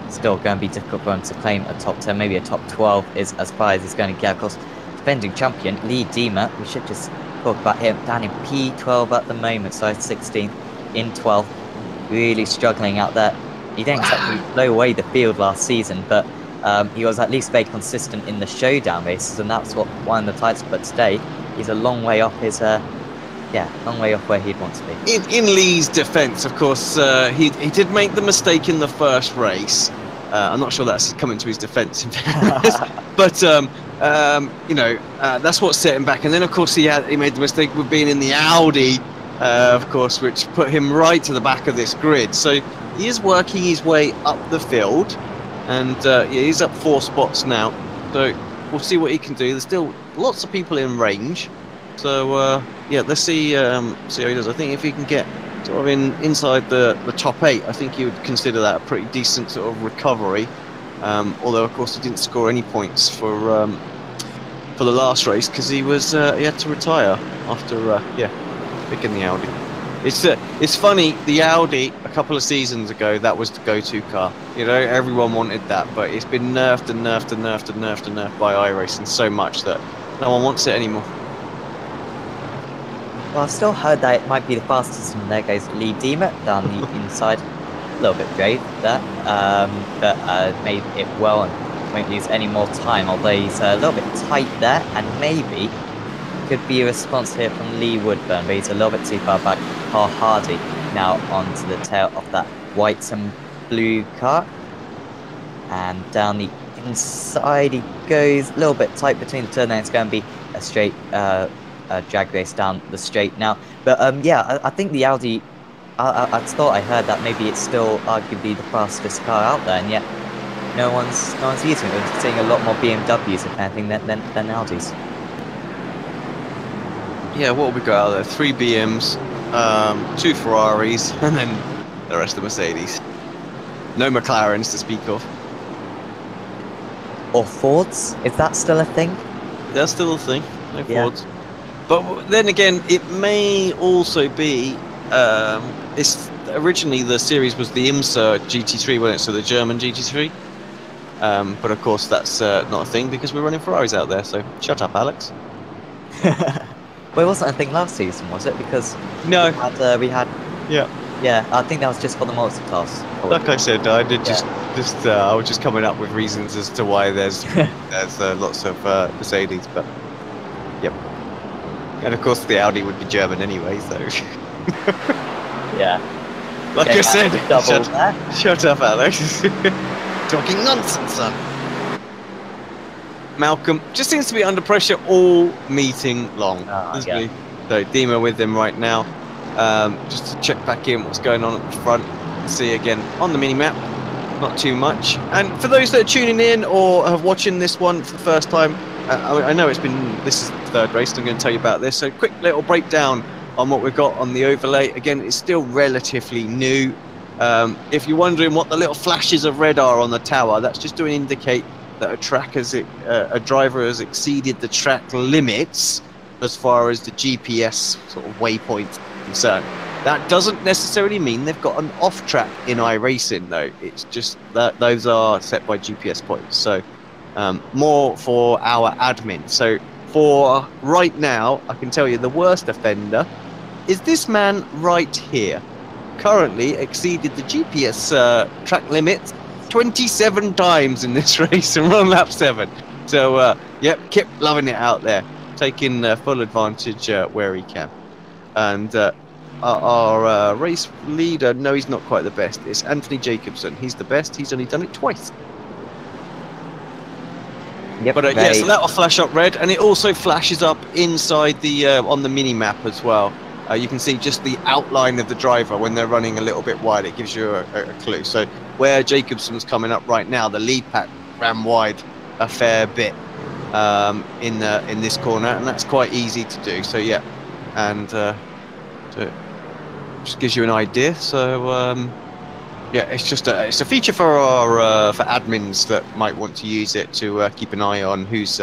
Still going to be difficult for him to claim a top 10, maybe a top 12 is as far as he's going to get. Of course, defending champion Lee Diemer, we should just talk about him, down in P12 at the moment, so 16th in 12th, really struggling out there. He didn't exactly blow away the field last season, but he was at least very consistent in the showdown races, and that's what won the title. But today, he's a long way off his, long way off where he'd want to be. In Lee's defence, of course, he did make the mistake in the first race. I'm not sure that's coming to his defence, but you know, that's what set him back. And then, of course, he made the mistake with being in the Audi, of course, which put him right to the back of this grid. So he is working his way up the field, and yeah, he's up 4 spots now. So we'll see what he can do. There's still lots of people in range. So yeah, let's see how he does. I think if he can get sort of inside the top 8, I think he would consider that a pretty decent sort of recovery. Although, of course, he didn't score any points for the last race because he had to retire after picking the Audi. It's funny, the Audi a couple of seasons ago, that was the go-to car. You know, everyone wanted that, but it's been nerfed and nerfed and nerfed and nerfed and nerfed by iRacing so much that no one wants it anymore. Well, I've still heard that it might be the fastest, and there goes Lee Diemer down the inside. A little bit brave there, but made it well and won't lose any more time, although he's a little bit tight there, and maybe could be a response here from Lee Woodburn, but he's a little bit too far back. Carl Hardy now onto the tail of that white and blue car, and down the inside he goes, a little bit tight between the turn, and it's going to be a straight drag race down the straight now. But yeah, I think the Audi, I thought I heard that maybe it's still arguably the fastest car out there, and yet no one's using it. We're seeing a lot more BMWs, if anything, than Audis. Yeah, what have we got out there? 3 BMs, 2 Ferraris, and then the rest of Mercedes. No McLarens to speak of. Or Fords? Is that still a thing? That's still a thing. No Fords. But then again, it may also be originally the series was the IMSA GT3, wasn't it? So the German GT3. But of course that's not a thing because we're running Ferraris out there. So shut up, Alex. Well, it wasn't a thing last season, was it? Because No. we had Yeah. yeah. I think that was just for the multi-class. probably. Like I said, I did I was just coming up with reasons as to why there's lots of Mercedes, but yep. And of course the Audi would be German anyway, so Yeah. like Yeah, I said, double there. shut up, Alex. Talking nonsense, son. Malcolm just seems to be under pressure all meeting long. doesn't yeah. he? So Dima with him right now, just to check back in what's going on at the front. See again on the mini map, not too much. And for those that are tuning in or have watching this one for the first time, I know this is the third race, and I'm going to tell you about this. So quick little breakdown on what we've got on the overlay. Again, it's still relatively new. If you're wondering what the little flashes of red are on the tower, that's just to indicate that a driver has exceeded the track limits as far as the GPS sort of waypoint is concerned. That doesn't necessarily mean they've got an off track in iRacing though. It's just that those are set by GPS points. So more for our admin. So for right now, I can tell you the worst offender is this man right here. Currently exceeded the GPS track limit 27 times in this race and we're on lap 7. So yep, Kip loving it out there, taking full advantage where he can. And our race leader, no, he's not quite the best. It's Anthony Jacobson. He's the best. He's only done it twice. Yep, But yeah, so that'll flash up red, and it also flashes up inside the on the mini map as well. You can see just the outline of the driver when they're running a little bit wide. It gives you a clue. So where Jacobson's coming up right now, the lead pack ran wide a fair bit in this corner, and that's quite easy to do. So yeah, and so just gives you an idea. So yeah, it's a feature for our for admins that might want to use it to keep an eye on who's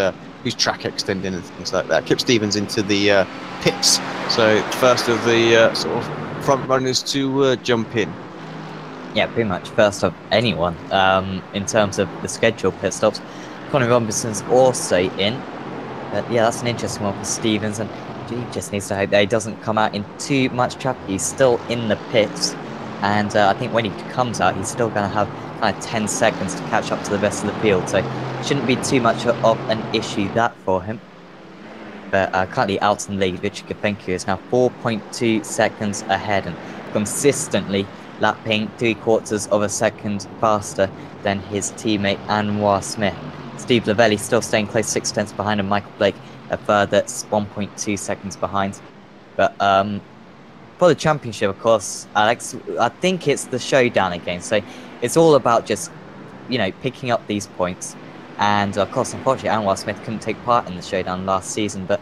track extending and things like that. Kip Stevens into the pits, so first of the sort of front runners to jump in. Yeah, pretty much first of anyone in terms of the scheduled pit stops. Conor Robinson's also in. But yeah, that's an interesting one for Stevens, and he just needs to hope that he doesn't come out in too much traffic. He's still in the pits, and I think when he comes out, he's still going to have kind of 10 seconds to catch up to the rest of the field, so shouldn't be too much of an issue that for him. But currently out in the lead, Richard Gafencu is now 4.2 seconds ahead and consistently lapping 3/4 of a second faster than his teammate Anwar Smith. Steve Lavelli still staying close, 6 tenths behind, and Michael Blake a further 1.2 seconds behind. But for the championship, of course, Alex, I think it's the showdown again. So it's all about just, picking up these points. And of course, unfortunately, Anwar Smith couldn't take part in the showdown last season, but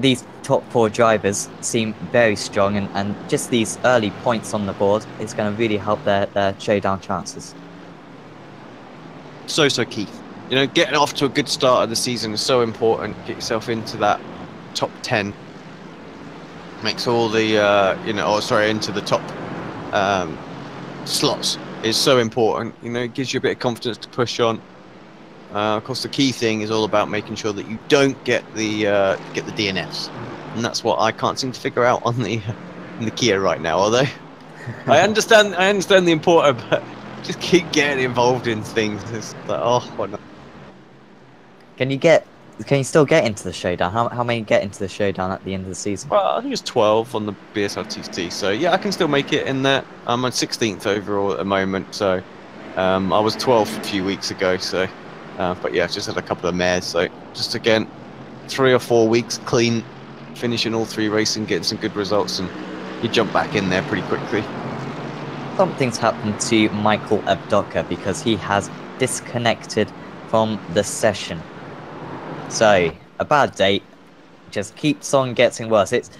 these top 4 drivers seem very strong, and just these early points on the board is going to really help their showdown chances. So key. Getting off to a good start of the season is so important. Get yourself into that top 10. Makes all the, into the top slots is so important. It gives you a bit of confidence to push on. Of course, the key thing is all about making sure that you don't get the DNFs, and that's what I can't seem to figure out on the in the Kia right now. Although I understand the importance, but just keep getting involved in things. It's like, oh, what not? Can you still get into the showdown? How many get into the showdown at the end of the season? Well, I think it's 12 on the BSR TT, so yeah, I can still make it in there. I'm on 16th overall at the moment, so I was 12th a few weeks ago, so but yeah, just had a couple of mares, so just again 3 or 4 weeks clean, finishing all 3 races and getting some good results, and you jump back in there pretty quickly. Something's happened to Michael Abdoka because he has disconnected from the session. So a bad day just keeps on getting worse. It's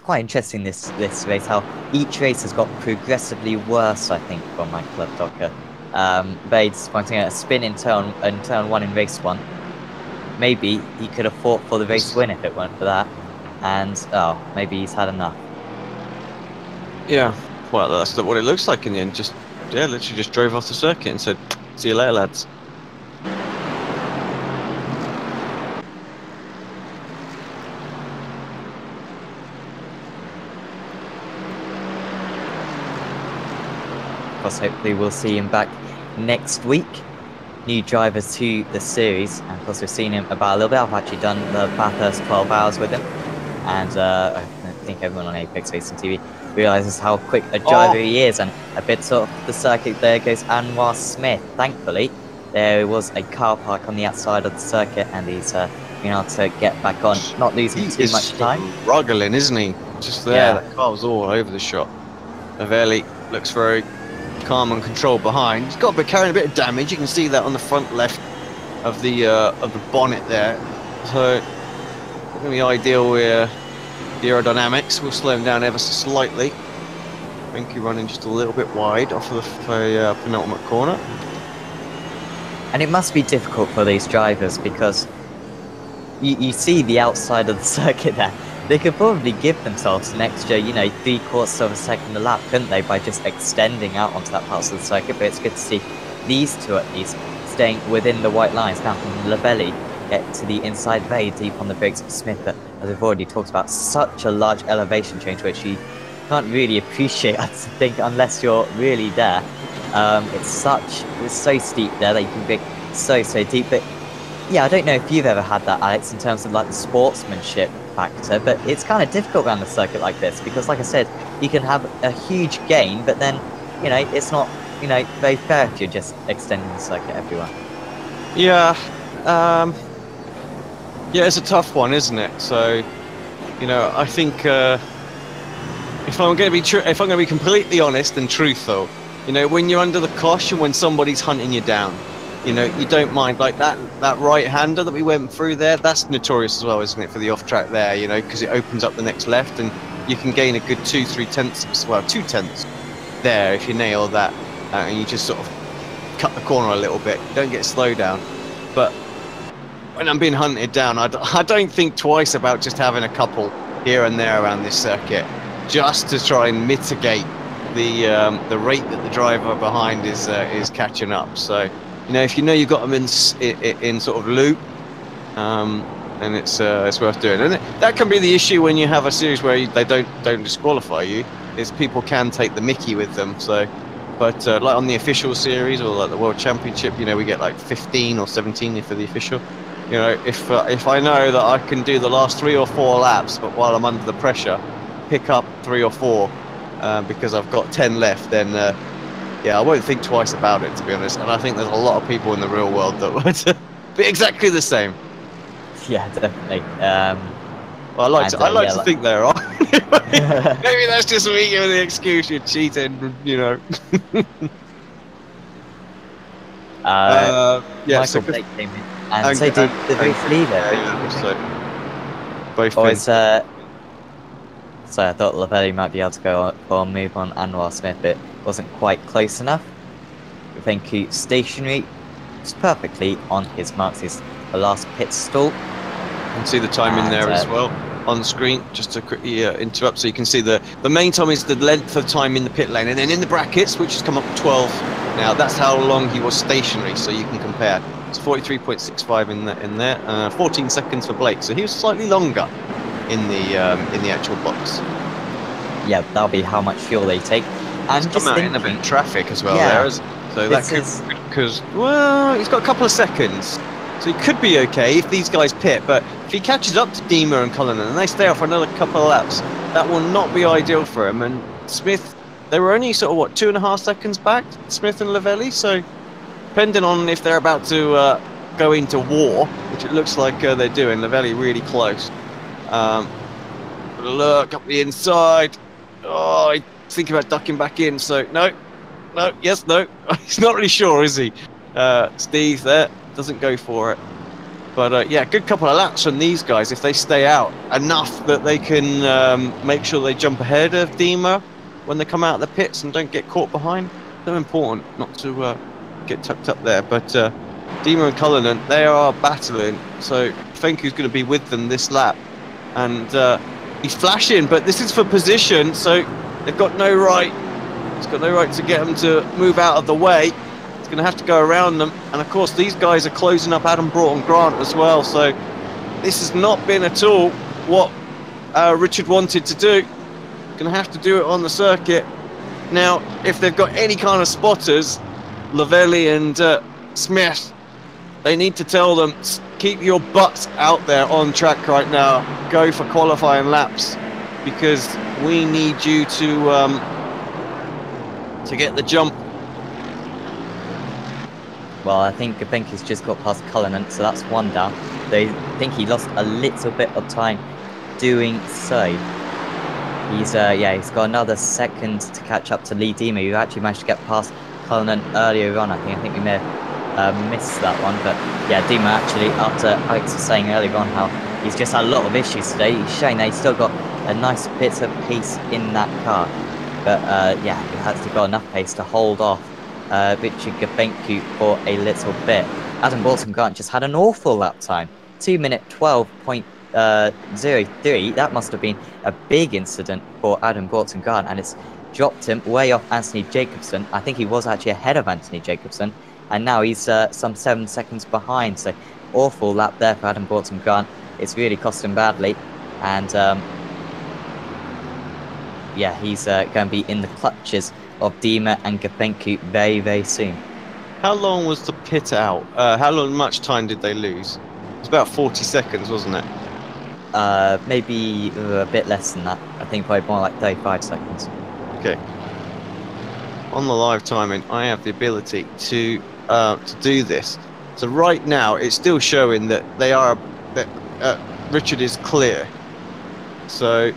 quite interesting this race, how each race has got progressively worse, I think, for Michael Abdoka. Very disappointing. A spin in turn 1 in race 1. Maybe he could have fought for the race win if it weren't for that. And maybe he's had enough. Yeah, Well, that's what it looks like in the end. Just, yeah, literally just drove off the circuit and said, "See you later, lads." Of course, hopefully we'll see him back next week. New drivers to the series, and of course we've seen him about a little bit. I've actually done the Bathurst 12 hours with him, and I think everyone on Apex Racing TV realises how quick a driver he is, and a bit sort of the circuit there goes Anwar Smith. Thankfully, there was a car park on the outside of the circuit, and he's been able to get back on, not losing too much time. Struggling, isn't he? Just there, Yeah. that car was all over the shop. Novelli looks very calm and controlled behind. He's got carrying a bit of damage. You can see that on the front left of the bonnet there. So not going to be ideal with the aerodynamics. We'll slow him down ever so slightly. I think he's running just a little bit wide off of the penultimate corner. And it must be difficult for these drivers because you see the outside of the circuit there. They could probably give themselves an extra, 3/4 of a second a lap, couldn't they, by just extending out onto that part of the circuit. But it's good to see these two at least staying within the white lines. Now from Lavelli get to the inside very deep on the brakes of Smith, but as we've already talked about, such a large elevation change which you can't really appreciate, I think, unless you're really there. It's so steep there that you can be so deep. But yeah, I don't know if you've ever had that, Alex, in terms of like the sportsmanship factor, but it's kind of difficult around a circuit like this because, like I said, you can have a huge gain, but then it's not very fair if you're just extending the circuit everywhere. Yeah, yeah, it's a tough one, isn't it? So, I think if I'm going to be completely honest and truthful, when you're under the cosh and when somebody's hunting you down, you don't mind, like that right-hander that we went through there. That's notorious as well, isn't it, for the off-track there? Because it opens up the next left, and you can gain a good 2-3 tenths, well, 2 tenths there if you nail that, and you just sort of cut the corner a little bit. You don't get slow down, but when I'm being hunted down, I don't think twice about just having a couple here and there around this circuit, just to try and mitigate the rate that the driver behind is catching up. So. If you've got them in sort of loop, and it's worth doing. And that can be the issue when you have a series where they don't disqualify you, is people can take the mickey with them. So, but like on the official series or like the World Championship, we get like 15 or 17 for the official. If I know that I can do the last 3 or 4 laps, but while I'm under the pressure, pick up 3 or 4 because I've got 10 left, then. Yeah, I won't think twice about it, to be honest. And I think there's a lot of people in the real world that would be exactly the same. Yeah, definitely. Well, I like to think there are. Maybe that's just me giving the excuse you're cheating, Yeah, so Michael Blake came in, and so did the race leader. Yeah, so both. Or it's so I thought Lavelli might be able to go or move on Anwar Smith, but wasn't quite close enough. Venku stationary, just perfectly on his marks. His the last pit stall. You can see the time in there as well on the screen, just to quickly interrupt. So you can see the main time is the length of time in the pit lane, and then in the brackets, which has come up to 12 now, that's how long he was stationary, so you can compare. It's 43.65 in there, 14 seconds for Blake, so he was slightly longer in the actual box. Yeah, that'll be how much fuel they take. And He's just come out in a bit of traffic as well there, so that could, because, well, he's got a couple of seconds, so he could be okay if these guys pit, but if he catches up to Deemer and Cullinan and they stay off for another couple of laps, that will not be ideal for him. And Smith, they were only sort of, what, 2.5 seconds back, Smith and Lavelli, so depending on if they're about to go into war, which it looks like they're doing, Lavelli really close. Look up the inside. Oh, I think about ducking back in. So no. He's not really sure, is he? Steve there doesn't go for it. But yeah, good couple of laps from these guys if they stay out enough that they can make sure they jump ahead of Deemer when they come out of the pits and don't get caught behind. So important not to get tucked up there. But Deemer and Cullinan, they are battling. So Fenku's going to be with them this lap. And he's flashing, but this is for position, so they've got no right He's got no right to get them to move out of the way. He's going to have to go around them. And of course, these guys are closing up Adam Broughton Grant as well. So this has not been at all what Richard wanted to do. Going to have to do it on the circuit. Now, if they've got any kind of spotters, Lavelli and Smith, they need to tell them, keep your butts out there on track right now. Go for qualifying laps, because we need you to get the jump. Well, I think Gabenki's just got past Cullinan, so that's one down. They think he lost a little bit of time doing so. He's he's got another second to catch up to Lee Dima, who actually managed to get past Cullinan earlier on. I think we may have missed that one, but yeah, Dima actually, after Alex was saying earlier on how he's just had a lot of issues today, he's showing that he's still got a nice bit of pace in that car. But yeah, he has got enough pace to hold off Richard Gabenku for a little bit. Adam Broughton Grant just had an awful lap time, 2 minute 12.03. That must have been a big incident for Adam Broughton Grant, and it's dropped him way off Anthony Jacobson. I think he was actually ahead of Anthony Jacobson, and now he's some 7 seconds behind. So awful lap there for Adam Broughton Grant. It's really cost him badly, and yeah, he's going to be in the clutches of Dima and Gabenku very, very soon. How long was the pit out? How much time did they lose? It was about 40 seconds, wasn't it? Maybe a bit less than that. I think probably more like 35 seconds. Okay. On the live timing, I have the ability to do this. So right now, it's still showing that Richard is clear. So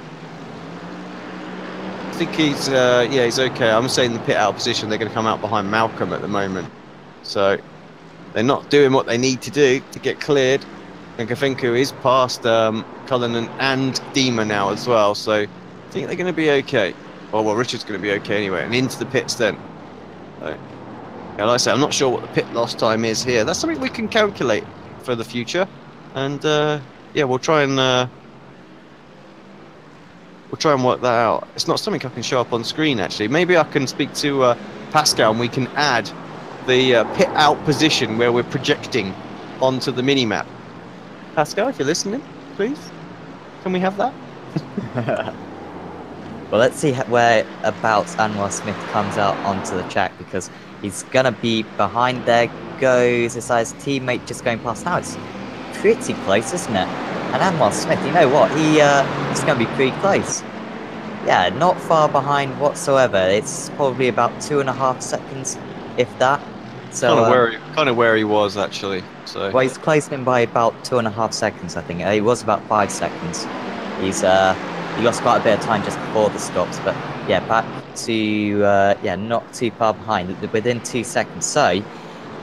I think he's he's okay. I'm saying the pit out position. They're going to come out behind Malcolm at the moment. So they're not doing what they need to do to get cleared. And Gabenku is past Cullinan and Dima now as well. So I think they're going to be okay. Oh, well, Richard's going to be okay anyway. And into the pits then. So, yeah, like I say, I'm not sure what the pit loss time is here. That's something we can calculate for the future. And yeah, we'll try and work that out. It's not something I can show up on screen, actually. Maybe I can speak to Pascal and we can add the pit out position where we're projecting onto the mini-map. Pascal, if you're listening, please, can we have that? Well, let's see whereabouts Anwar Smith comes out onto the track, because he's going to be behind. There goes his teammate just going past. Now it's pretty close, isn't it? And Anwar Smith, you know what? He's going to be pretty close. Yeah, not far behind whatsoever. It's probably about 2.5 seconds, if that. So kind of where he was, actually. So well, he's closed him by about 2.5 seconds, I think. He was about 5 seconds. He lost quite a bit of time just before the stops, but yeah, back to not too far behind, within 2 seconds. So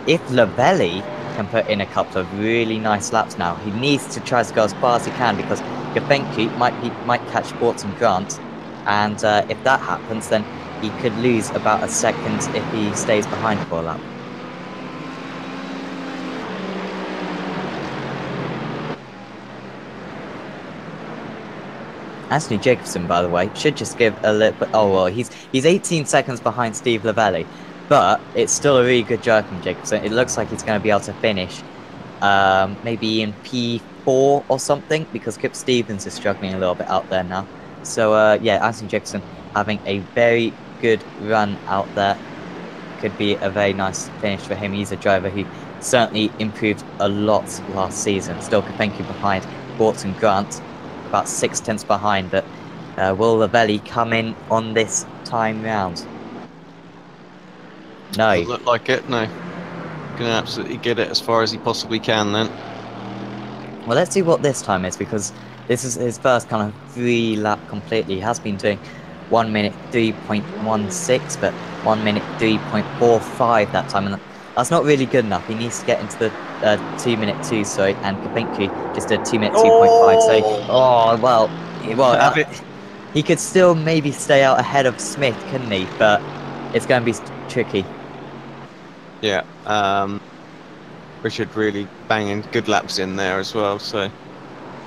if Lavelli can put in a couple of really nice laps now, he needs to try to go as far as he can, because Gabenku might catch Broughton Grant, and if that happens, then he could lose about a second if he stays behind for a lap. Anthony Jacobson, by the way, should just give a little bit. Oh well, he's 18 seconds behind Steve Lavelli, but it's still a really good drive from Jacobson. It looks like he's going to be able to finish maybe in P4 or something, because Kip Stevens is struggling a little bit out there now. So yeah, Anthony Jacobson having a very good run out there. Could be a very nice finish for him. He's a driver who certainly improved a lot last season. Still Gabenku behind Broughton Grant, about 6 tenths behind, but will Lavelli come in on this time round? No. Doesn't look like it, no. Gonna absolutely get it as far as he possibly can then. Well, let's see what this time is, because this is his first kind of free lap completely. He has been doing 1 minute 3.16, but 1 minute 3.45 that time, and that's not really good enough. He needs to get into the 2 minute 2, sorry, and Gabenku just a 2 minute 2.5. So, he could still maybe stay out ahead of Smith, couldn't he? But it's going to be tricky. Yeah, Richard really banging good laps in there as well. So,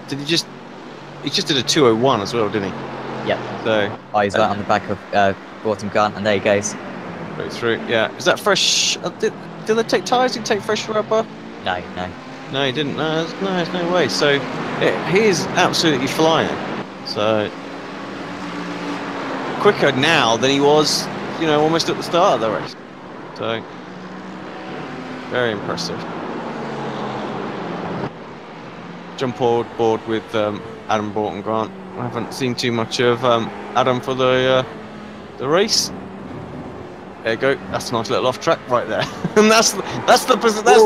he just did a 2:01 as well, didn't he? Yep. So he's right on the back of Broughton Grant, and there he goes. Go through. Yeah. Is that fresh? Did they take tyres? Did he take fresh rubber? No, no. No, he didn't. No, there's no way. So he is absolutely flying. So quicker now than he was, almost at the start of the race. So very impressive. Jump board with Adam Broughton Grant. I haven't seen too much of Adam for the race. There you go. That's a nice little off track right there, and that's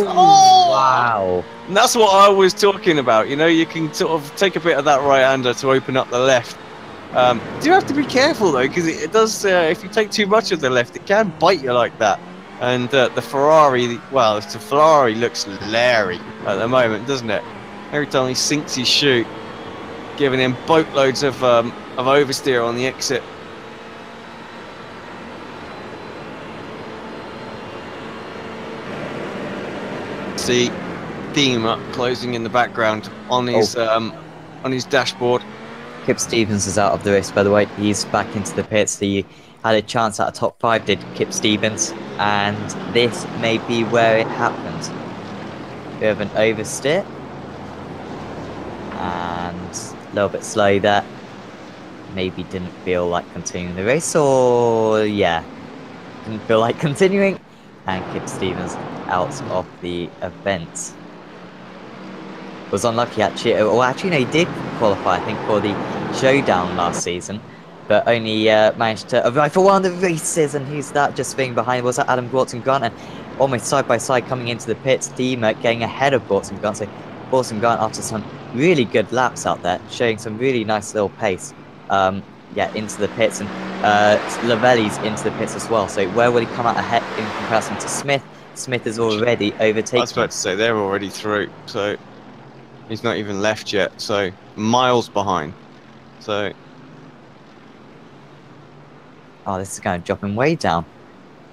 wow. And that's what I was talking about. You can sort of take a bit of that right-hander to open up the left. Do have to be careful though, because it does. If you take too much of the left, it can bite you like that. And the Ferrari, the Ferrari looks leery at the moment, doesn't it? Every time he sinks his chute, giving him boatloads of oversteer on the exit. See Dima closing in the background on his dashboard. Kip Stevens is out of the race, by the way. He's back into the pits. He had a chance at a top 5, did Kip Stevens, and this may be where it happens. Bit of an oversteer, and a little bit slow there. Maybe didn't feel like continuing the race, or yeah, didn't feel like continuing, and Kip Stevens out of the event. Was unlucky actually. Well, actually, no, he did qualify, I think, for the showdown last season, but only managed to arrive for one of the races. And who's that? Just being behind was that Adam Broughton Grant, and almost side by side coming into the pits. Dima getting ahead of Broughton Grant. So Broughton Grant, after some really good laps out there, showing some really nice little pace. Into the pits, and Lavelli's into the pits as well. So where will he come out ahead in comparison to Smith? Smith is already overtaken. I was about to say they're already through, so he's not even left yet. So miles behind. So this is going to drop him way down.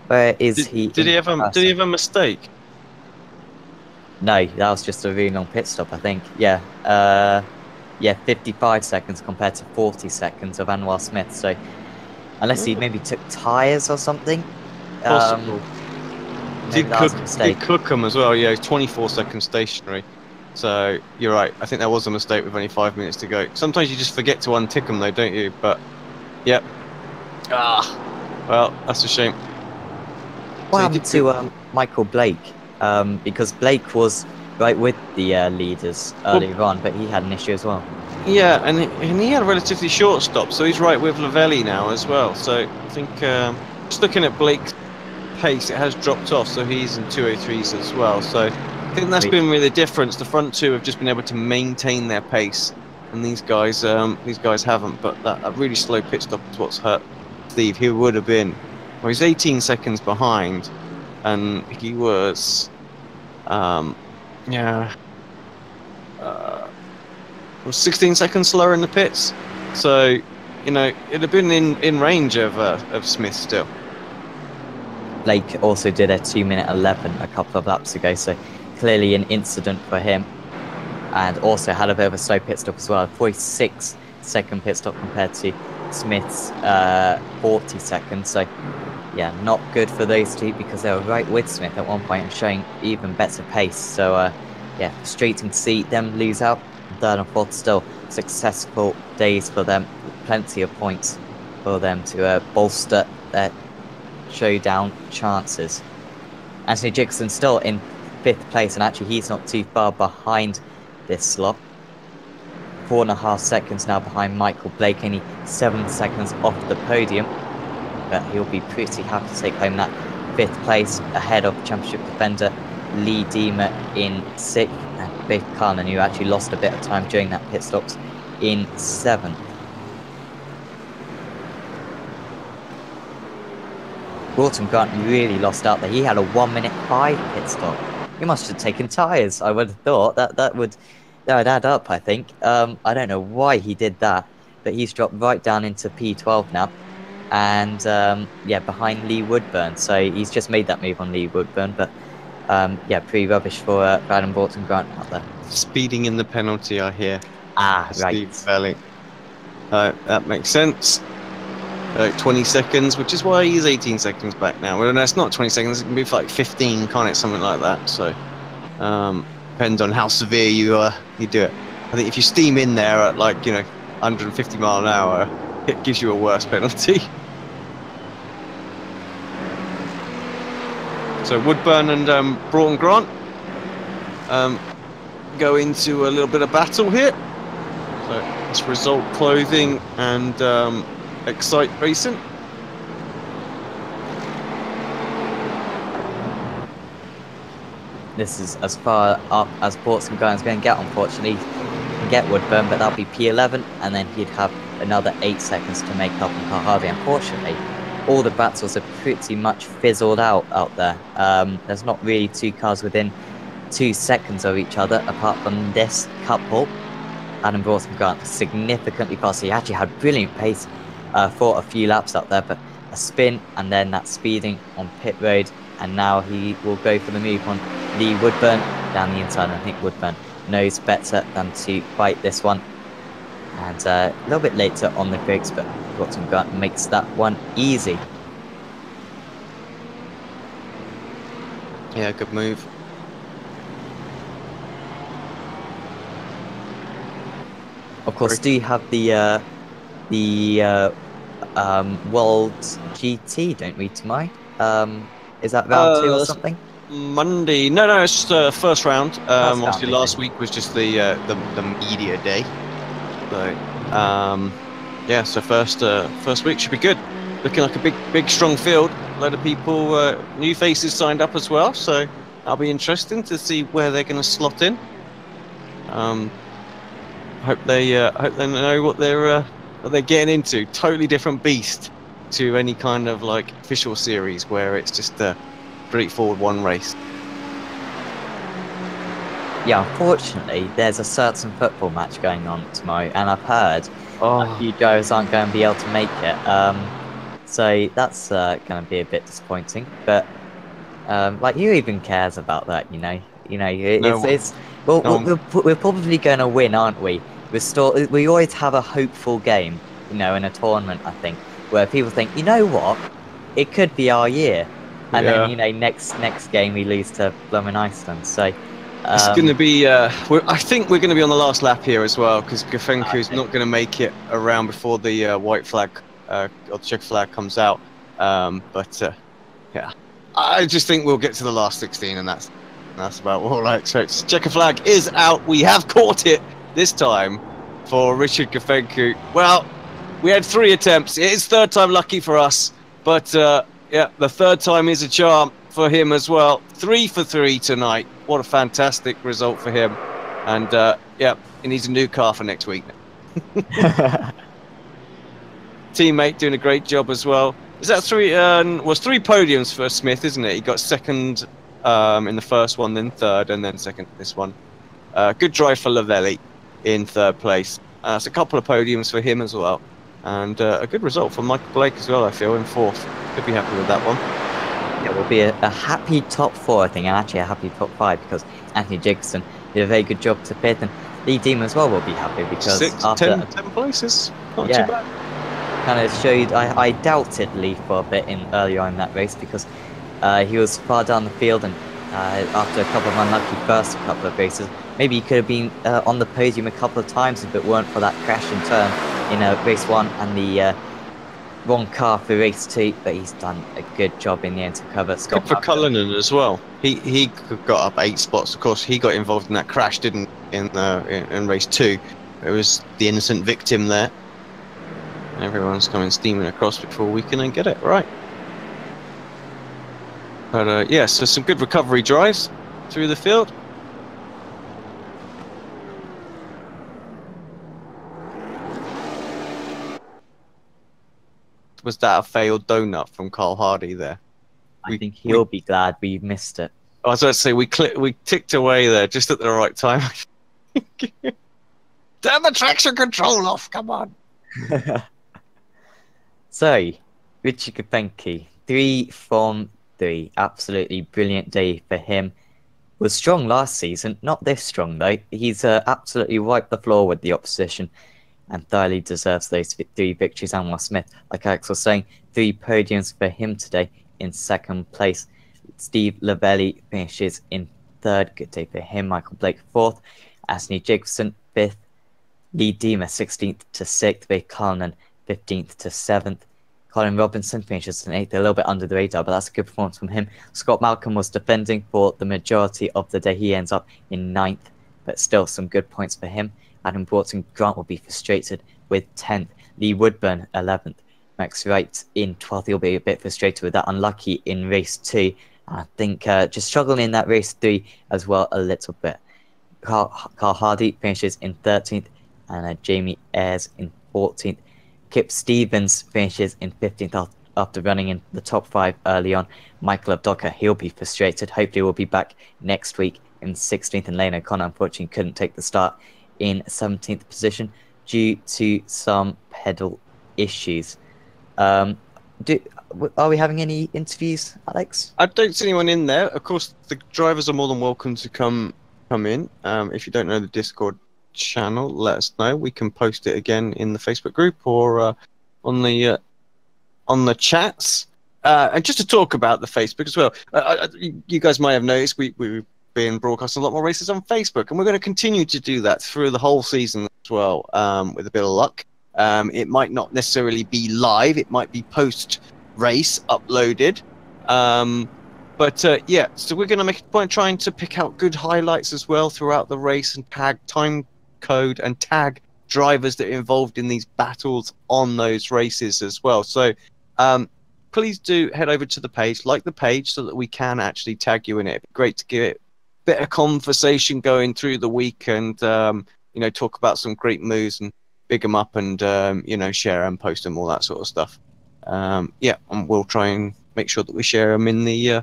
Where is he? Did he have a mistake? No, that was just a really long pit stop, I think. Yeah. 55 seconds compared to 40 seconds of Anwar Smith. So unless he maybe took tyres or something. Possible. Did cook him as well. Yeah, he's 24 seconds stationary. So you're right. I think that was a mistake with only 5 minutes to go. Sometimes you just forget to untick them though, don't you? But yep. Well, that's a shame. What happened to Michael Blake? Because Blake was right with the leaders earlier on, but he had an issue as well. Yeah, and he had a relatively short stop, so he's right with Lavelli now as well. So I think just looking at Blake's pace, it has dropped off, so he's in 203s as well. So I think that's been really the difference. The front two have just been able to maintain their pace, and these guys haven't. But that really slow pit stop is what's hurt Steve. He would have been, well, he's 18 seconds behind, and he was, was 16 seconds slower in the pits. So, it'd have been in range of Smith still. Blake also did a 2:11 a couple of laps ago, so clearly an incident for him. And also had a bit of a slow pit stop as well, a 46-second pit stop compared to Smith's 40 seconds. So, yeah, not good for those two because they were right with Smith at one point and showing even better pace. So, frustrating to see them lose out. Third and fourth still successful days for them. Plenty of points for them to bolster their showdown chances. Anthony Dixon still in 5th place, and actually he's not too far behind this slot. 4.5 seconds now behind Michael Blake, only 7 seconds off the podium. But he'll be pretty happy to take home that 5th place ahead of championship defender Lee Dima in 6th, and Biff Carlin, who actually lost a bit of time during that pit stops, in 7th. Broughton Grant really lost out there. He had a 1:05 pit stop. He must have taken tyres. I would have thought that would add up, I think. I don't know why he did that, but he's dropped right down into P12 now. And behind Lee Woodburn. So he's just made that move on Lee Woodburn, but pretty rubbish for Adam Broughton Grant out there. Speeding in the penalty, I hear. Right. Steve Valley. That makes sense. 20 seconds, which is why he's 18 seconds back now. Well, no, it's not 20 seconds. It can be like 15, can't it? Something like that. So depends on how severe you do it. I think if you steam in there at 150 mile an hour, it gives you a worse penalty. So Woodburn and Broughton Grant go into a little bit of battle here. So it's Result Clothing and Excite Racing. This is as far up as Portsmouth is going to get, unfortunately. He can get Woodburn, but that'll be P11, and then he'd have another 8 seconds to make up on Harvey. Unfortunately, all the battles are pretty much fizzled out there. There's not really two cars within 2 seconds of each other, apart from this couple. Adam Broughton Grant significantly faster. He actually had brilliant pace for a few laps up there, but a spin and then that speeding on pit road, and now he will go for the move on Lee Woodburn down the inside. I think Woodburn knows better than to fight this one, and a little bit later on the brakes, but Broughton Grant makes that one easy. Yeah, good move. Of course, do you have the World GT, don't we, tomorrow? Is that round 2 or something? Monday. No, it's first round. Obviously, round, last week was just the media day. So, yeah. So first week should be good. Looking like a big strong field. A lot of people, new faces signed up as well. So that'll be interesting to see where they're going to slot in. Hope they know what they're getting into. Totally different beast to any kind of official series where it's just a straightforward one race. Yeah, unfortunately, there's a certain football match going on tomorrow, and I've heard a few drivers aren't going to be able to make it. So that's going to be a bit disappointing. But who even cares about that? We're probably going to win, aren't we? We always have a hopeful game, in a tournament, I think, where people think, you know what, it could be our year, and then next game we lose to blooming Iceland. So it's going to be. I think we're going to be on the last lap here as well, because Gafenku's not going to make it around before the white flag or the checker flag comes out. Yeah, I just think we'll get to the last 16, and that's about all I expect. Checker flag is out. We have caught it this time for Richard Gafenku. Well, we had 3 attempts. It is third time lucky for us, but yeah, the third time is a charm for him as well. 3 for 3 tonight. What a fantastic result for him. And yeah, he needs a new car for next week. Teammate doing a great job as well. Is that 3? Was 3 podiums for Smith, isn't it? He got second in the first one, then third, and then second this one. Good drive for Lavelli in third place. It's a couple of podiums for him as well. And a good result for Michael Blake as well, I feel, in fourth. Could be happy with that one. Yeah, we'll be a happy top 4, I think, and actually a happy top 5, because Anthony Jacobson did a very good job to fifth, and Lee Deem as well will be happy, because 10 places. Not too bad. Kind of showed, I doubted Lee for a bit earlier on in that race, because he was far down the field, and after a couple of unlucky first couple of races, maybe he could have been on the podium a couple of times if it weren't for that crash and turn in race 1 and the wrong car for race 2. But he's done a good job in the end to cover. Good for Cullinan as well. He got up 8 spots. Of course, he got involved in that crash, didn't in race 2. It was the innocent victim there. Everyone's coming steaming across before we can get it right. But yeah, so some good recovery drives through the field. Was that a failed donut from Carl Hardy there? I think he'll be glad we missed it. I was about to say we ticked away there just at the right time. Turn the traction control off, come on. So, Richard Gafenku, 3 from 3. Absolutely brilliant day for him. Was strong last season, not this strong though. He's absolutely wiped the floor with the opposition. and thoroughly deserves those 3 victories. Anwar Smith, like Alex was saying, 3 podiums for him today in 2nd place. Steve Lavelli finishes in 3rd. Good day for him. Michael Blake 4th. Anthony Jacobson 5th. Lee Deemer 16th to 6th. Ray Cullinan 15th to 7th. Colin Robinson finishes in 8th, a little bit under the radar, but that's a good performance from him. Scott Malcolm was defending for the majority of the day. He ends up in 9th, but still some good points for him. Adam Broughton Grant will be frustrated with 10th. Lee Woodburn 11th. Max Wright in 12th. He'll be a bit frustrated with that. Unlucky in race 2. I think just struggling in that race 3 as well a little bit. Carl Hardy finishes in 13th, and Jamie Ayres in 14th. Kip Stevens finishes in 15th after running in the top 5 early on. Michael Abdoka, he'll be frustrated. Hopefully we'll be back next week in 16th. And Lane O'Connor unfortunately couldn't take the start in 17th position due to some pedal issues. Are we having any interviews, Alex? I don't see anyone in there. Of course, the drivers are more than welcome to come in. If you don't know the Discord channel, let us know. We can post it again in the Facebook group or on the chats. And just to talk about the Facebook as well, you guys might have noticed we've been broadcasting a lot more races on Facebook, and we're going to continue to do that through the whole season as well, with a bit of luck. It might not necessarily be live, it might be post-race uploaded. But yeah, so we're going to make a point trying to pick out good highlights as well throughout the race and tag time code and tag drivers that are involved in these battles on those races as well. So please do head over to the page, like the page, so that we can actually tag you in it. It'd be great to get a bit of conversation going through the week and talk about some great moves and big them up and share and post them, all that sort of stuff. And we'll try and make sure that we share them in the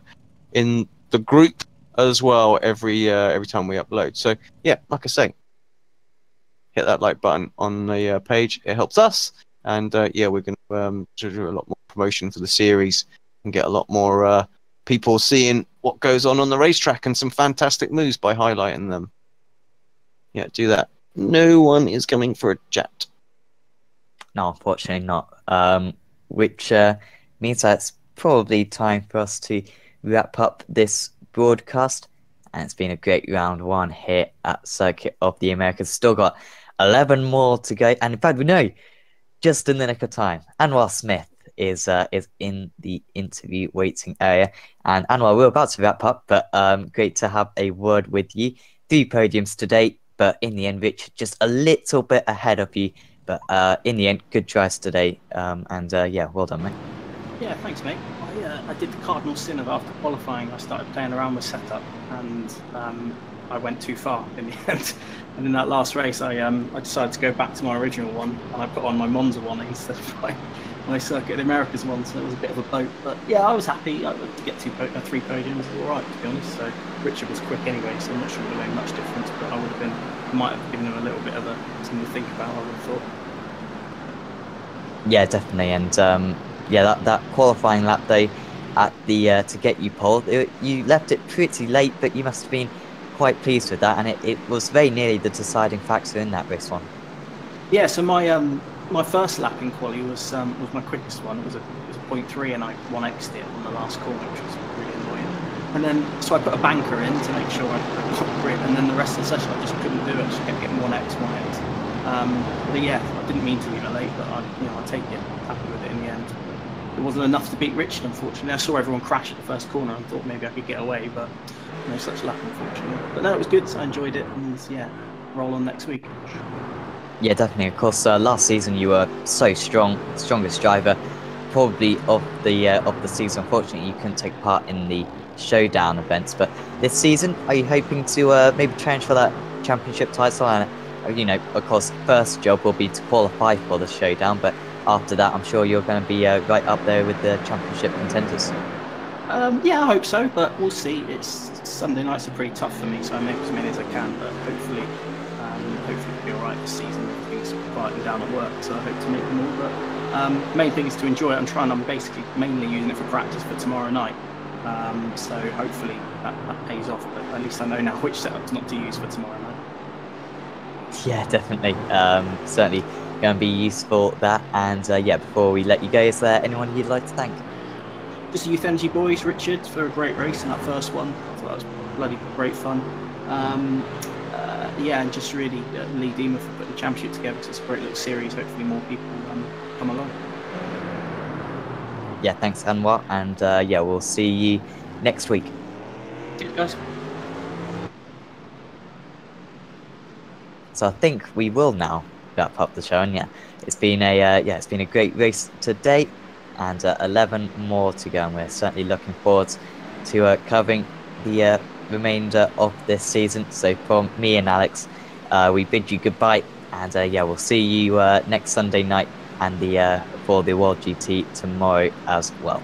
group as well every time we upload. So yeah, like I say, hit that like button on the page. It helps us, and we're going to do a lot more promotion for the series and get a lot more people seeing what goes on the racetrack and some fantastic moves by highlighting them. Yeah, do that. No one is coming for a chat. No, unfortunately not. Which means that it's probably time for us to wrap up this broadcast. And it's been a great round 1 here at Circuit of the Americas. Still got 11 more to go. And in fact, we know just in the nick of time, Anwar Smith is in the interview waiting area. And Anwar, we're about to wrap up, but great to have a word with you. 3 podiums today, but in the end, Rich, just a little bit ahead of you. But in the end, good tries today. Well done, mate. Yeah, thanks, mate. I did the cardinal sin of after qualifying, I started playing around with setup, and I went too far in the end. And in that last race, I decided to go back to my original one, and I put on my Monza one instead of my Circuit of the Americas one, so it was a bit of a boat. But yeah, I was happy to get 3 podiums. All right, to be honest. So Richard was quick anyway, so I'm not sure it would have made much difference, but I might have given him a little bit of something to think about, I would have thought. Yeah, definitely. And that qualifying lap though at the to get you pole, you left it pretty late, but you must have been quite pleased with that, and it was very nearly the deciding factor in that race one. Yeah, so my first lap in quali was my quickest one. It was a 0.3, and I 1x'd it on the last corner, which was really annoying. And then so I put a banker in to make sure I got grip, and then the rest of the session I just couldn't do it. I just kept getting 1x. But yeah, I didn't mean to leave it late, but I take it, happy with it in the end. It wasn't enough to beat Richard, unfortunately. I saw everyone crash at the first corner and thought maybe I could get away, but no such luck, unfortunately. But no, it was good. I enjoyed it, and yeah, roll on next week. Yeah, definitely. Of course, last season you were so strong, strongest driver probably of the season. Unfortunately, you couldn't take part in the showdown events, but this season, are you hoping to maybe transfer that championship title? And of course, first job will be to qualify for the showdown, but after that, I'm sure you're going to be right up there with the championship contenders. Yeah, I hope so, but we'll see. It's Sunday nights are pretty tough for me, so I make as many as I can, but hopefully it'll be all right this season. Everything's quieting down at work, so I hope to make them all. But main thing is to enjoy it. I'm basically mainly using it for practice for tomorrow night. So hopefully that pays off, but at least I know now which setups not to use for tomorrow night. Yeah, definitely. Certainly going to be useful that. And yeah, before we let you go, is there anyone you'd like to thank? Just the Youth Energy boys, Richard, for a great race in that first one. I thought that was bloody great fun. Yeah, and just really Lee Deemer for putting the championship together. It's a great little series. Hopefully more people come along. Yeah, thanks, Anwar. And yeah, we'll see you next week. Cheers, guys. So I think we will now wrap up the show. And yeah, it's been a great race today, and 11 more to go. And we're certainly looking forward to covering the remainder of this season. So from me and Alex, we bid you goodbye, and yeah, we'll see you next Sunday night and for the World GT tomorrow as well.